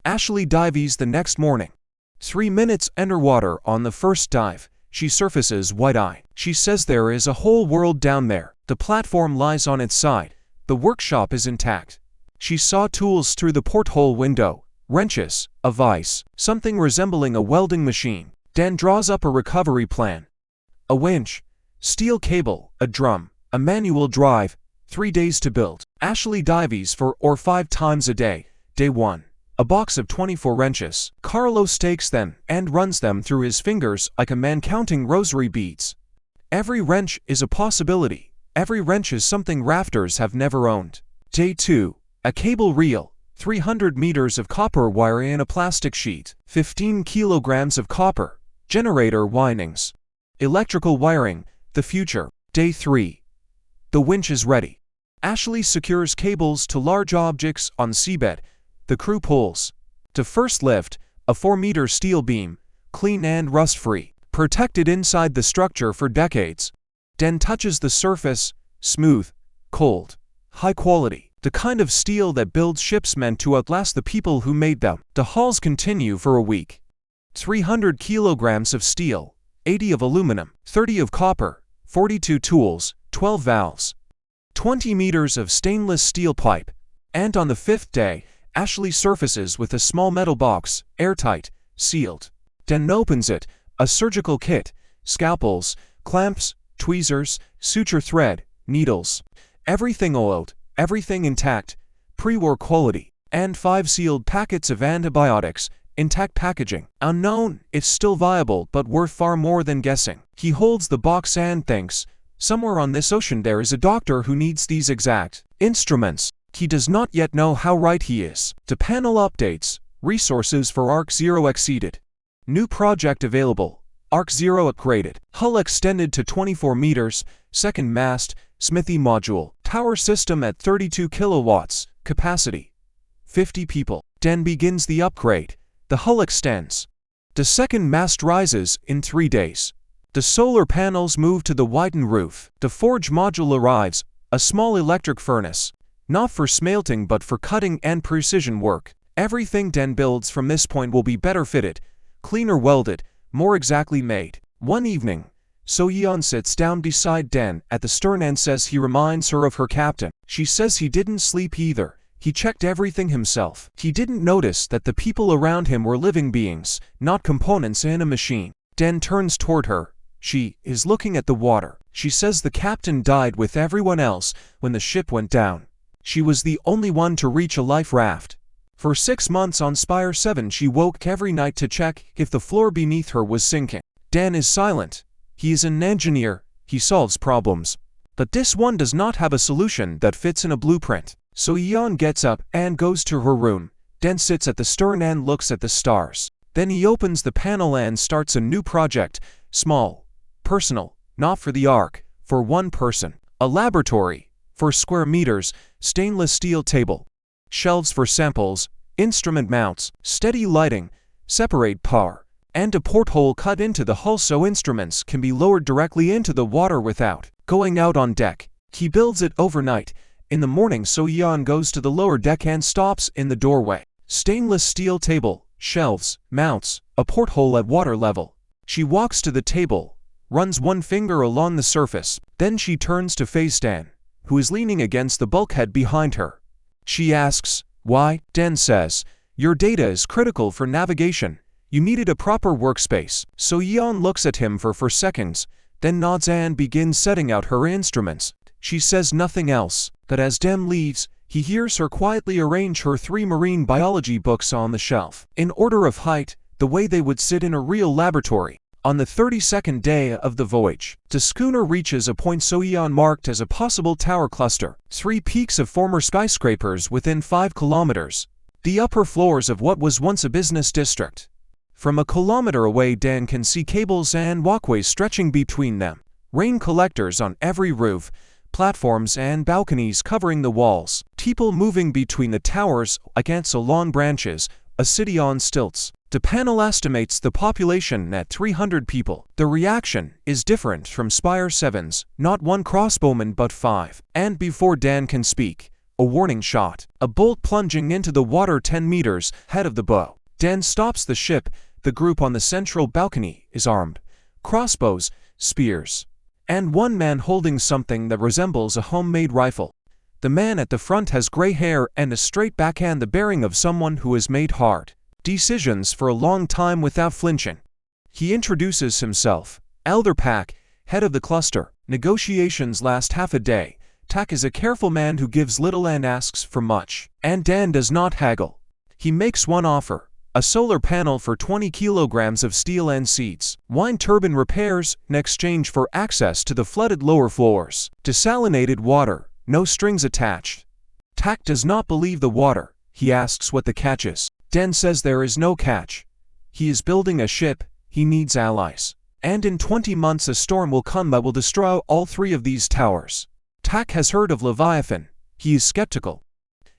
Ashley dives the next morning. 3 minutes underwater on the first dive. She surfaces wide-eyed. She says there is a whole world down there. The platform lies on its side, The workshop is intact. She saw tools through the porthole window, wrenches, a vise, something resembling a welding machine. Dan draws up a recovery plan. A winch, steel cable, a drum, a manual drive, 3 days to build. Ashley dives for 5 times a day. Day 1. A box of 24 wrenches. Carlos takes them and runs them through his fingers like a man counting rosary beads. Every wrench is a possibility. Every wrench is something rafters have never owned. Day 2. A cable reel, 300 meters of copper wire in a plastic sheet, 15 kilograms of copper, generator windings, electrical wiring, the future. Day 3. The winch is ready. Ashley secures cables to large objects on seabed. The crew pulls. To first lift, a 4-meter steel beam, clean and rust-free, protected inside the structure for decades. Dan touches the surface, smooth, cold, high quality, the kind of steel that builds ships meant to outlast the people who made them. The hauls continue for a week. 300 kilograms of steel, 80 of aluminum, 30 of copper, 42 tools, 12 valves, 20 meters of stainless steel pipe. And on the 5th day, Ashley surfaces with a small metal box, airtight, sealed. Dan opens it, a surgical kit, scalpels, clamps, tweezers, suture thread, needles. Everything oiled, everything intact, pre-war quality, and 5 sealed packets of antibiotics, intact packaging. Unknown, it's still viable but worth far more than guessing. He holds the box and thinks, somewhere on this ocean there is a doctor who needs these exact instruments. He does not yet know how right he is. To panel updates, resources for Ark Zero exceeded. New project available, Ark Zero upgraded. Hull extended to 24 meters, second mast, smithy module, tower system at 32 kilowatts, capacity 50 people. Dan begins the upgrade. The hull extends. The second mast rises in 3 days. The solar panels move to the widened roof. The forge module arrives, a small electric furnace, not for smelting but for cutting and precision work. Everything Dan builds from this point will be better fitted, cleaner welded, more exactly made. One evening, So Yeon sits down beside Dan at the stern and says he reminds her of her captain. She says he didn't sleep either. He checked everything himself. He didn't notice that the people around him were living beings, not components in a machine. Dan turns toward her. She is looking at the water. She says the captain died with everyone else when the ship went down. She was the only one to reach a life raft. For 6 months on Spire 7 she woke every night to check if the floor beneath her was sinking. Dan is silent. He is an engineer. He solves problems. But this one does not have a solution that fits in a blueprint. So Yeon gets up and goes to her room. Dan sits at the stern and looks at the stars. Then he opens the panel and starts a new project. Small, personal, not for the Ark, for one person. A laboratory, for square meters, stainless steel table, shelves for samples, instrument mounts, steady lighting, separate power, and a porthole cut into the hull so instruments can be lowered directly into the water without going out on deck. He builds it overnight. In the morning So Yeon goes to the lower deck and stops in the doorway. Stainless steel table, shelves, mounts, a porthole at water level. She walks to the table, runs one finger along the surface. Then she turns to face Dan, who is leaning against the bulkhead behind her. She asks, "Why?" Dan says, "Your data is critical for navigation. You needed a proper workspace." So Yeon looks at him for 4 seconds, then nods and begins setting out her instruments. She says nothing else, but as Dan leaves, he hears her quietly arrange her 3 marine biology books on the shelf, in order of height, the way they would sit in a real laboratory. On the 32nd day of the voyage, the schooner reaches a point So Yeon marked as a possible tower cluster, 3 peaks of former skyscrapers within 5 kilometers, the upper floors of what was once a business district. From a kilometer away Dan can see cables and walkways stretching between them, rain collectors on every roof, platforms and balconies covering the walls, people moving between the towers against long branches, a city on stilts. The panel estimates the population at 300 people. The reaction is different from Spire 7's, not 1 crossbowman but 5. And before Dan can speak, a warning shot, a bolt plunging into the water 10 meters ahead of the bow. Dan stops the ship. The group on the central balcony is armed. Crossbows, spears, and one man holding something that resembles a homemade rifle. The man at the front has gray hair and a straight backhand, the bearing of someone who has made hard decisions for a long time without flinching. He introduces himself. Elder Pak, head of the cluster. Negotiations last half a day. Tak is a careful man who gives little and asks for much. And Dan does not haggle. He makes one offer. A solar panel for 20 kilograms of steel and seats. Wind turbine repairs in exchange for access to the flooded lower floors. Desalinated water. No strings attached. Tak does not believe the water. He asks what the catch is. Dan says there is no catch. He is building a ship. He needs allies. And in 20 months a storm will come that will destroy all 3 of these towers. Tak has heard of Leviathan. He is skeptical.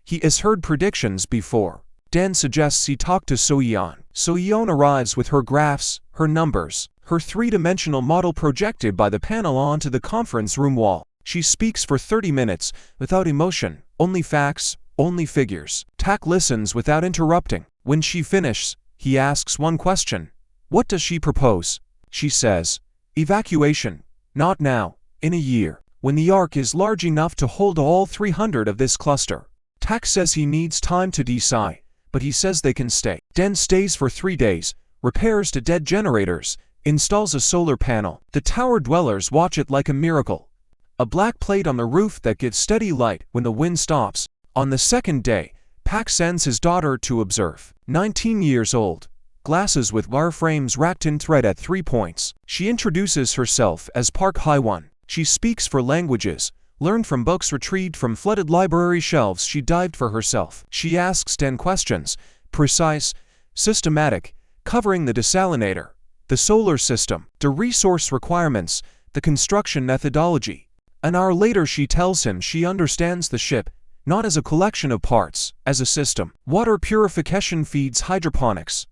He has heard predictions before. Dan suggests he talk to So-yeon. So-yeon arrives with her graphs, her numbers, her 3-dimensional model projected by the panel onto the conference room wall. She speaks for 30 minutes, without emotion, only facts, only figures. Tak listens without interrupting. When she finishes, he asks one question. What does she propose? She says, evacuation. Not now, in a year, when the Ark is large enough to hold all 300 of this cluster. Tak says he needs time to decide, but he says they can stay. Dan stays for 3 days, repairs to dead generators, installs a solar panel. The tower dwellers watch it like a miracle. A black plate on the roof that gives steady light when the wind stops. On the 2nd day, Pak sends his daughter to observe. 19 years old. Glasses with wire frames racked in thread at 3 points. She introduces herself as Park Hae-won. She speaks 4 languages, learned from books retrieved from flooded library shelves. She dived for herself. She asks 10 questions, precise, systematic, covering the desalinator, the solar system, the resource requirements, the construction methodology. An hour later she tells him she understands the ship, not as a collection of parts, as a system. Water purification feeds hydroponics.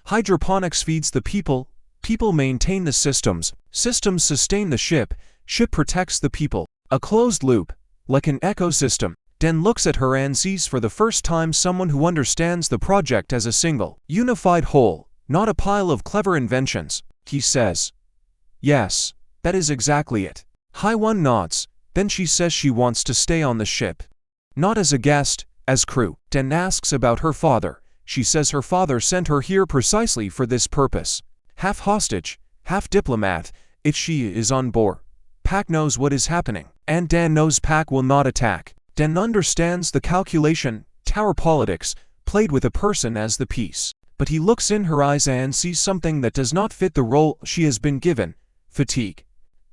Hydroponics feeds the people. People maintain the systems. Systems sustain the ship. Ship protects the people. A closed loop, like an ecosystem. Dan looks at her and sees for the first time someone who understands the project as a single, unified whole, not a pile of clever inventions. He says, yes, that is exactly it. Hae-won nods. Then she says she wants to stay on the ship. Not as a guest, as crew. Dan asks about her father. She says her father sent her here precisely for this purpose. Half hostage, half diplomat, if she is on board. Pak knows what is happening, and Dan knows Pak will not attack. Dan understands the calculation, tower politics, played with a person as the piece. But he looks in her eyes and sees something that does not fit the role she has been given. Fatigue.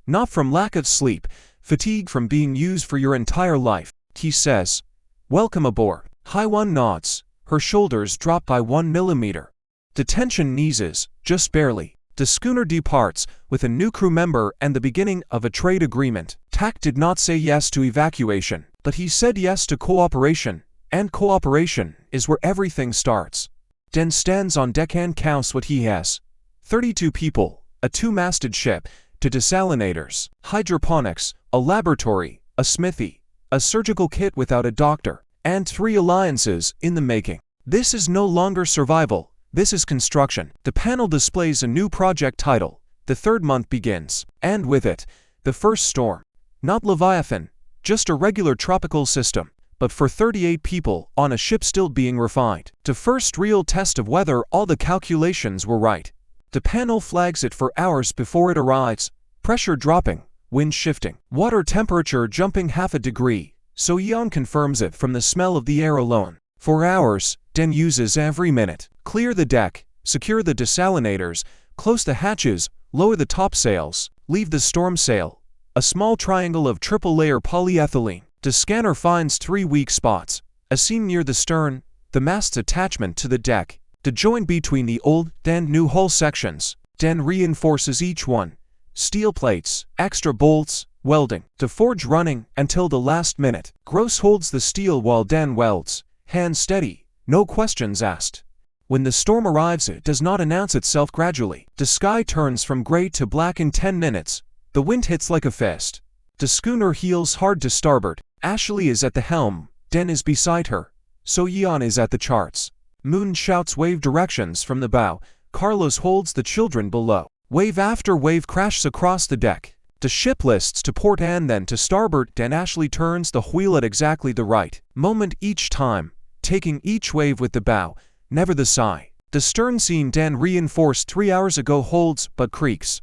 Not from lack of sleep, fatigue from being used for your entire life. He says, welcome aboard. Hae-won nods. Her shoulders drop by 1 millimeter. The tension eases, just barely. The schooner departs, with a new crew member and the beginning of a trade agreement. Tak did not say yes to evacuation, but he said yes to cooperation, and cooperation is where everything starts. Dan stands on deck and counts what he has. 32 people, a 2-masted ship, to desalinators, hydroponics, a laboratory, a smithy, a surgical kit without a doctor, and 3 alliances in the making. This is no longer survival, this is construction. The panel displays a new project title. The 3rd month begins, and with it, the first storm. Not Leviathan, just a regular tropical system, but for 38 people on a ship still being refined. The first real test of whether all the calculations were right. The panel flags it for hours before it arrives. Pressure dropping, wind shifting, water temperature jumping half a degree. So-yeon confirms it from the smell of the air alone. For hours, Dan uses every minute. Clear the deck, secure the desalinators, close the hatches, lower the topsails, leave the storm sail. A small triangle of triple-layer polyethylene. The scanner finds 3 weak spots. A seam near the stern, the mast's attachment to the deck, the joint between the old and new hull sections. Dan reinforces each one. Steel plates, extra bolts, welding. The forge running until the last minute. Gross holds the steel while Dan welds. Hands steady, no questions asked. When the storm arrives, it does not announce itself gradually. The sky turns from gray to black in 10 minutes. The wind hits like a fist. The schooner heels hard to starboard. Ashley is at the helm. Dan is beside her. So-yeon is at the charts. Moon shouts wave directions from the bow. Carlos holds the children below. Wave after wave crashes across the deck. The ship lists to port and then to starboard, and Ashley turns the wheel at exactly the right moment each time, taking each wave with the bow, never the sigh. The stern scene Dan reinforced 3 hours ago holds but creaks.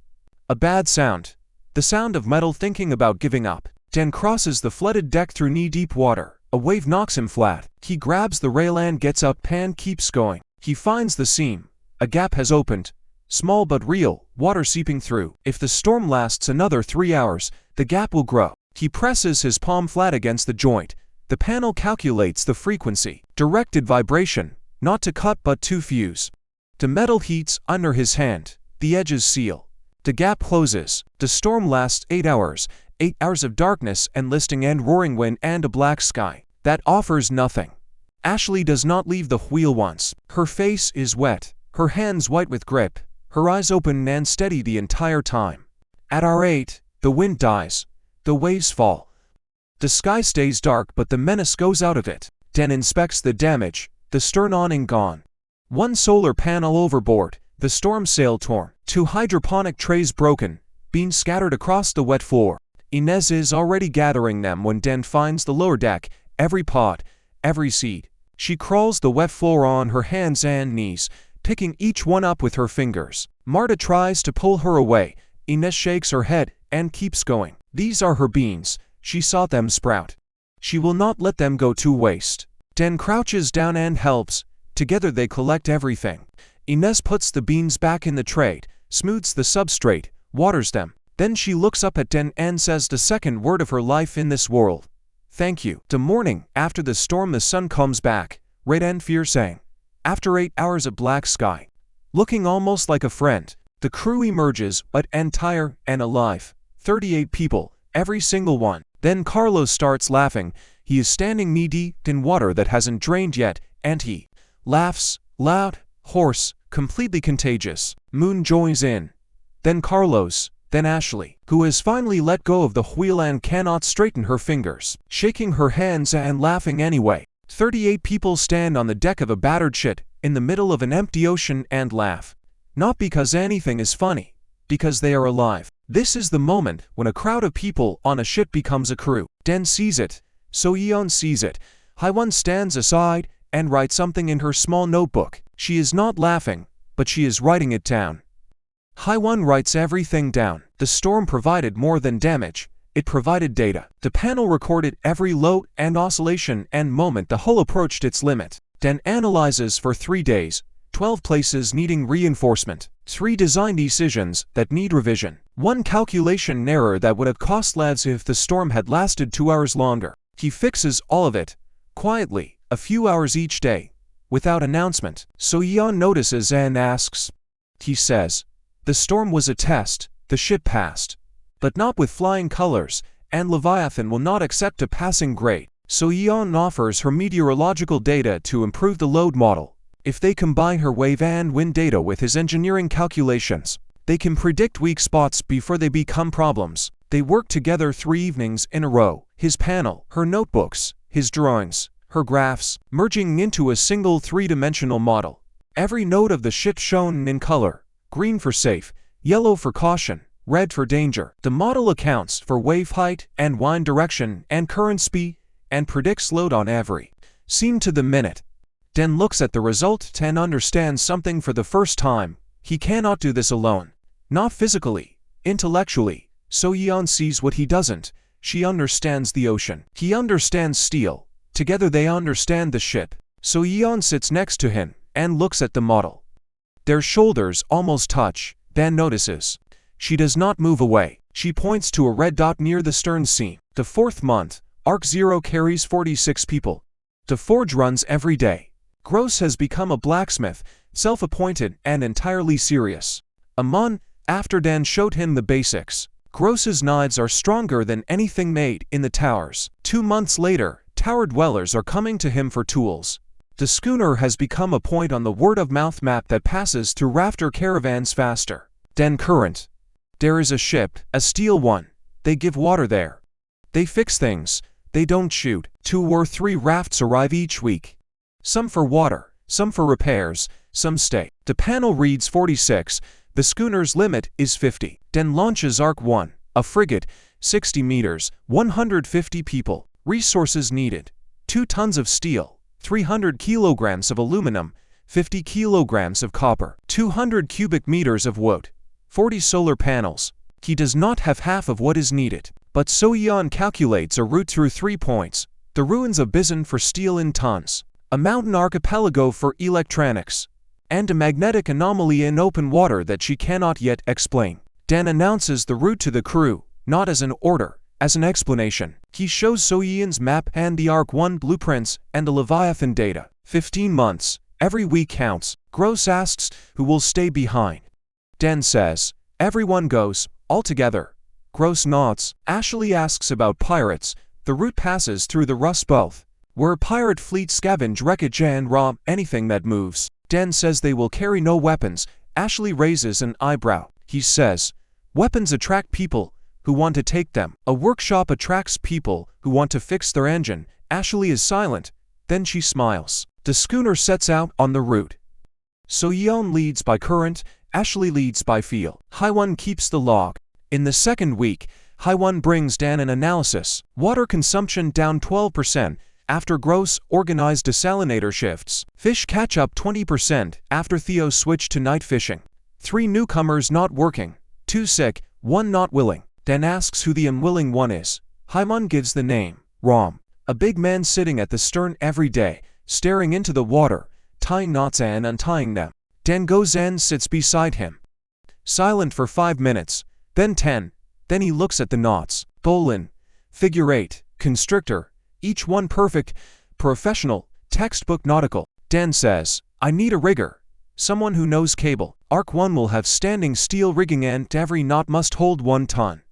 A bad sound. The sound of metal thinking about giving up. Dan crosses the flooded deck through knee-deep water. A wave knocks him flat. He grabs the rail and gets up and keeps going. He finds the seam. A gap has opened. Small but real, water seeping through. If the storm lasts another 3 hours, the gap will grow. He presses his palm flat against the joint. The panel calculates the frequency. Directed vibration, not to cut but to fuse. The metal heats under his hand. The edges seal. The gap closes. The storm lasts 8 hours. 8 hours of darkness and listing and roaring wind and a black sky. That offers nothing. Ashley does not leave the wheel once. Her face is wet. Her hands white with grip. Her eyes open and steady the entire time. At R8, the wind dies. The waves fall. The sky stays dark but the menace goes out of it. Dan inspects the damage. The stern awning gone. One solar panel overboard. The storm sail torn. 2 hydroponic trays broken. Beans scattered across the wet floor. Inez is already gathering them when Dan finds the lower deck. Every pod. Every seed. She crawls the wet floor on her hands and knees, picking each one up with her fingers. Marta tries to pull her away. Inez shakes her head and keeps going. These are her beans. She saw them sprout. She will not let them go to waste. Dan crouches down and helps. Together they collect everything. Inez puts the beans back in the tray, smooths the substrate, waters them. Then she looks up at Dan and says the second word of her life in this world. Thank you. The morning after the storm the sun comes back, red and fiercing. After 8 hours of black sky. Looking almost like a friend, the crew emerges, but entire and alive. 38 people, every single one. Then Carlos starts laughing. He is standing knee-deep in water that hasn't drained yet, and he laughs, loud, hoarse, completely contagious. Moon joins in. Then Carlos, then Ashley, who has finally let go of the wheel and cannot straighten her fingers, shaking her hands and laughing anyway. 38 people stand on the deck of a battered ship in the middle of an empty ocean and laugh. Not because anything is funny, because they are alive. This is the moment when a crowd of people on a ship becomes a crew. Dan sees it. So Yeon sees it. Haiwon stands aside and writes something in her small notebook. She is not laughing, but she is writing it down. Haiwon writes everything down. The storm provided more than damage. It provided data. The panel recorded every load and oscillation and moment the hull approached its limit. Dan analyzes for 3 days, 12 places needing reinforcement, 3 design decisions that need revision, 1 calculation error that would have cost lives if the storm had lasted 2 hours longer. He fixes all of it, quietly, a few hours each day, without announcement. So Yeon notices and asks. He says, the storm was a test, the ship passed. But not with flying colors, and Leviathan will not accept a passing grade. So Yeon offers her meteorological data to improve the load model. If they combine her wave and wind data with his engineering calculations, they can predict weak spots before they become problems. They work together 3 evenings in a row. His panel, her notebooks, his drawings, her graphs, merging into a single 3-dimensional model. Every node of the ship shown in color, green for safe, yellow for caution, red for danger. The model accounts for wave height and wind direction and current speed and predicts load on every seam to the minute. Dan looks at the result and understands something for the first time. He cannot do this alone. Not physically, intellectually. So Yeon sees what he doesn't. She understands the ocean. He understands steel. Together they understand the ship. So Yeon sits next to him and looks at the model. Their shoulders almost touch. Dan notices. She does not move away. She points to a red dot near the stern seam. The 4th month, Ark Zero carries 46 people. The forge runs every day. Gross has become a blacksmith, self-appointed and entirely serious. A month after Dan showed him the basics, Gross's knives are stronger than anything made in the towers. 2 months later, tower dwellers are coming to him for tools. The schooner has become a point on the word-of-mouth map that passes through rafter caravans faster than current. There is a ship, a steel one. They give water there. They fix things. They don't shoot. 2 or 3 rafts arrive each week. Some for water, some for repairs, some stay. The panel reads 46. The schooner's limit is 50. Dan launches Ark 1. A frigate, 60 meters, 150 people. Resources needed: 2 tons of steel, 300 kilograms of aluminum, 50 kilograms of copper, 200 cubic meters of wood, 40 solar panels. He does not have half of what is needed, but So Yeon calculates a route through 3 points: the ruins of Bizen for steel in tons, a mountain archipelago for electronics, and a magnetic anomaly in open water that she cannot yet explain. Dan announces the route to the crew, not as an order, as an explanation. He shows So Yeon's map and the Ark 1 blueprints and the Leviathan data. 15 months, every week counts. Gross asks who will stay behind. Dan says, everyone goes, all together. Gross nods. Ashley asks about pirates. The route passes through the Rust Belt, where pirate fleets scavenge wreckage and rob anything that moves. Dan says they will carry no weapons. Ashley raises an eyebrow. He says, weapons attract people who want to take them. A workshop attracts people who want to fix their engine. Ashley is silent, then she smiles. The schooner sets out on the route. So Yeon leads by current, Ashley leads by feel. Haiwon keeps the log. In the second week, Haiwon brings Dan an analysis. Water consumption down 12% after Gross organized desalinator shifts. Fish catch up 20% after Theo switched to night fishing. 3 newcomers not working, 2 sick, 1 not willing. Dan asks who the unwilling one is. Haiwon gives the name, Rom. A big man sitting at the stern every day, staring into the water, tying knots and untying them. Dan goes and sits beside him. Silent for 5 minutes, then 10, then he looks at the knots. Bowline, figure 8, constrictor, each one perfect, professional, textbook nautical. Dan says, I need a rigger, someone who knows cable. Ark 1 will have standing steel rigging and every knot must hold 1 ton.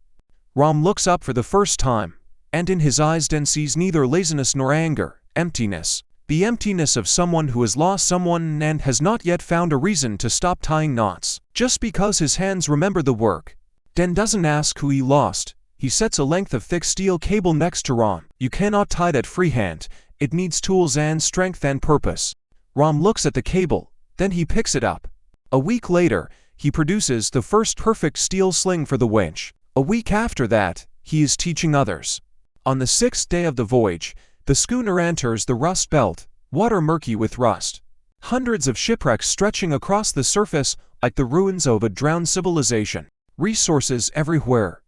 Rom looks up for the first time, and in his eyes Dan sees neither laziness nor anger, emptiness. The emptiness of someone who has lost someone and has not yet found a reason to stop tying knots, just because his hands remember the work. Dan doesn't ask who he lost. He sets a length of thick steel cable next to Rom. You cannot tie that freehand. It needs tools and strength and purpose. Rom looks at the cable, then he picks it up. A week later, he produces the first perfect steel sling for the winch. A week after that, he is teaching others. On the 6th day of the voyage, the schooner enters the Rust Belt, water murky with rust. Hundreds of shipwrecks stretching across the surface like the ruins of a drowned civilization. Resources everywhere.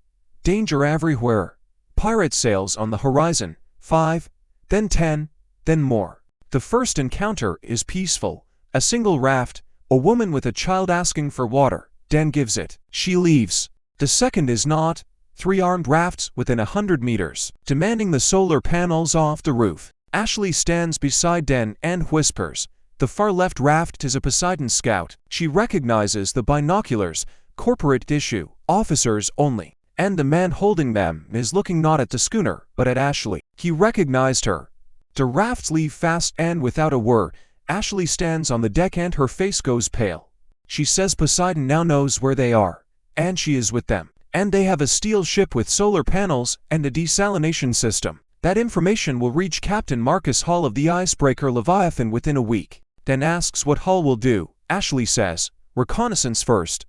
Danger everywhere. Pirate sails on the horizon. 5, then 10, then more. The first encounter is peaceful. A single raft, a woman with a child asking for water. Dan gives it. She leaves. The second is not. 3 armed rafts within 100 meters, demanding the solar panels off the roof. Ashley stands beside Dan and whispers, the far left raft is a Poseidon scout. She recognizes the binoculars, corporate issue, officers only, and the man holding them is looking not at the schooner, but at Ashley. He recognized her. The rafts leave fast and without a word. Ashley stands on the deck and her face goes pale. She says Poseidon now knows where they are, and she is with them. And they have a steel ship with solar panels and a desalination system. That information will reach Captain Marcus Hall of the icebreaker Leviathan within a week. Dan asks what Hall will do. Ashley says, reconnaissance first.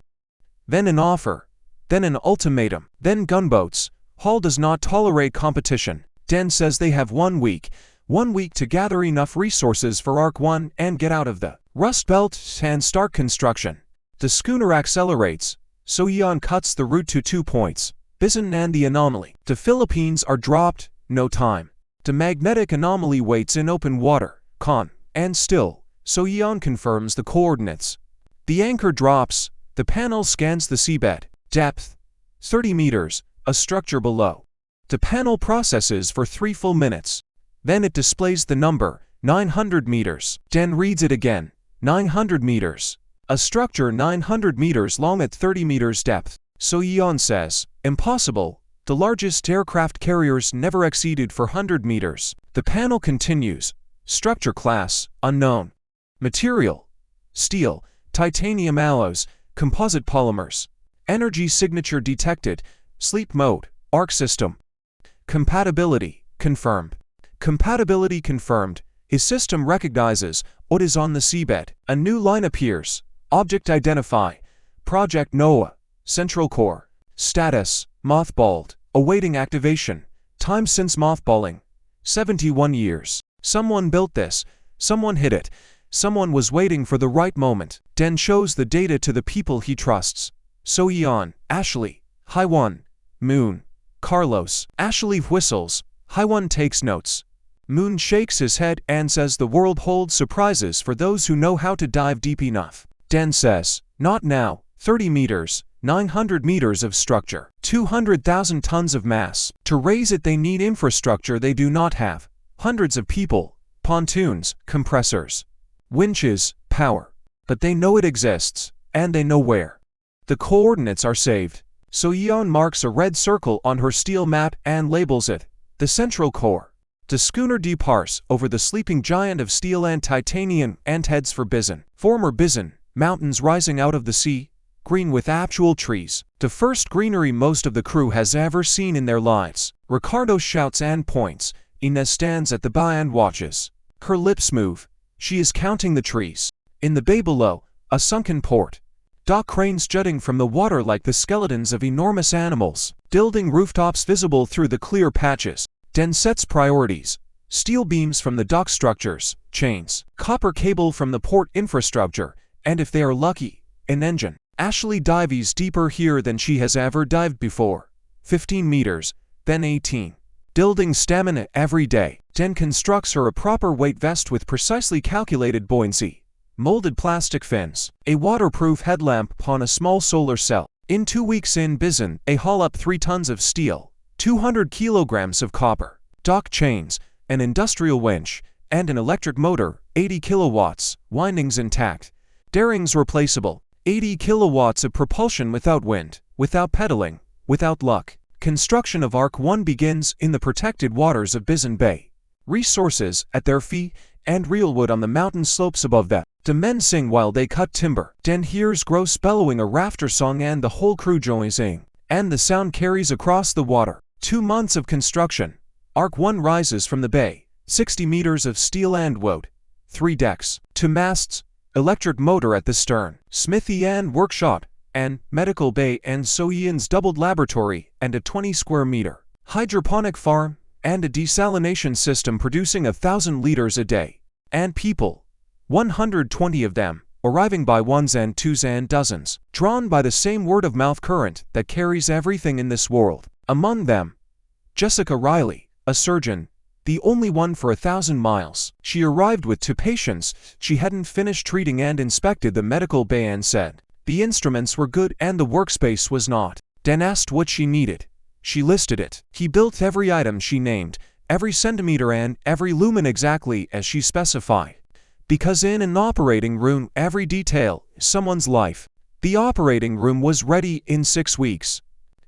Then an offer. Then an ultimatum. Then gunboats. Hall does not tolerate competition. Dan says they have 1 week. 1 week to gather enough resources for Ark 1 and get out of the Rust Belt and start construction. The schooner accelerates. So Yeon cuts the route to 2 points, Bizen and the anomaly. The Philippines are dropped, no time. The magnetic anomaly waits in open water, and still. So Yeon confirms the coordinates. The anchor drops, the panel scans the seabed. Depth, 30 meters, a structure below. The panel processes for 3 full minutes. Then it displays the number, 900 meters. Dan reads it again, 900 meters. A structure 900 meters long at 30 meters depth. So Yeon says, impossible. The largest aircraft carriers never exceeded 400 meters. The panel continues. Structure class, unknown. Material, steel, titanium alloys, composite polymers. Energy signature detected. Sleep mode, Arc system. Compatibility, confirmed. Compatibility confirmed. His system recognizes what is on the seabed. A new line appears. Object identify. Project Noah. Central core. Status. Mothballed, awaiting activation. Time since mothballing, 71 years. Someone built this, someone hid it, someone was waiting for the right moment. Den shows the data to the people he trusts. So-yeon, Ashley, Haiwon, Moon, Carlos. Ashley whistles, Haiwon takes notes. Moon shakes his head and says the world holds surprises for those who know how to dive deep enough. Den says, not now, 30 meters, 900 meters of structure, 200,000 tons of mass. To raise it they need infrastructure they do not have. Hundreds of people, pontoons, compressors, winches, power. But they know it exists, and they know where. The coordinates are saved. So-yeon marks a red circle on her steel map and labels it, the Central Core. The schooner departs over the sleeping giant of steel and titanium and heads for Bizen. Former Bizen, mountains rising out of the sea, green with actual trees. The first greenery most of the crew has ever seen in their lives. Ricardo shouts and points. Inez stands at the bow and watches. Her lips move. She is counting the trees. In the bay below, a sunken port. Dock cranes jutting from the water like the skeletons of enormous animals. Building rooftops visible through the clear patches. Den sets priorities. Steel beams from the dock structures, chains, copper cable from the port infrastructure, and if they are lucky, an engine. Ashley dives deeper here than she has ever dived before. 15 meters, then 18. Building stamina every day. Den constructs her a proper weight vest with precisely calculated buoyancy. Molded plastic fins. A waterproof headlamp upon a small solar cell. In 2 weeks in Bizen, a haul up 3 tons of steel. 200 kilograms of copper, dock chains, an industrial winch, and an electric motor, 80 kilowatts, windings intact, bearings replaceable, 80 kilowatts of propulsion without wind, without pedaling, without luck. Construction of Ark 1 begins in the protected waters of Bizen Bay. Resources at their feet and real wood on the mountain slopes above them. The men sing while they cut timber. Den hears Gross bellowing a rafter song and the whole crew joins in, and the sound carries across the water. 2 months of construction. Ark 1 rises from the bay, 60 meters of steel and wood, 3 decks, 2 masts, electric motor at the stern, smithy and workshop, and medical bay and So-yeon's doubled laboratory and a 20 square meter hydroponic farm and a desalination system producing 1,000 liters a day. And people, 120 of them, arriving by ones and twos and dozens, drawn by the same word-of-mouth current that carries everything in this world. Among them, Jessica Riley, a surgeon, the only one for 1,000 miles. She arrived with 2 patients she hadn't finished treating and inspected the medical bay and said the instruments were good and the workspace was not. Den asked what she needed. She listed it. He built every item she named, every centimeter and every lumen exactly as she specified. Because in an operating room every detail is someone's life. The operating room was ready in 6 weeks.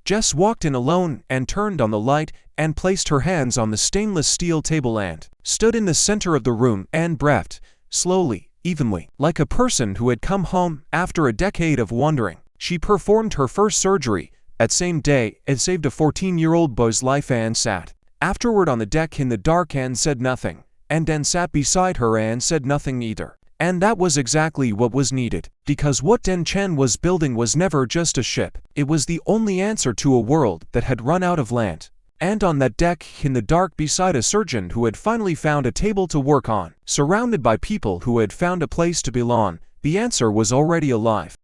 Jess walked in alone and turned on the light and placed her hands on the stainless steel table and stood in the center of the room and breathed, slowly, evenly, like a person who had come home after a decade of wandering. She performed her first surgery that same day and saved a 14-year-old boy's life and sat afterward on the deck in the dark and said nothing, and then sat beside her and said nothing either. And that was exactly what was needed, because what Chen was building was never just a ship. It was the only answer to a world that had run out of land. And on that deck, in the dark beside a surgeon who had finally found a table to work on, surrounded by people who had found a place to belong, the answer was already alive.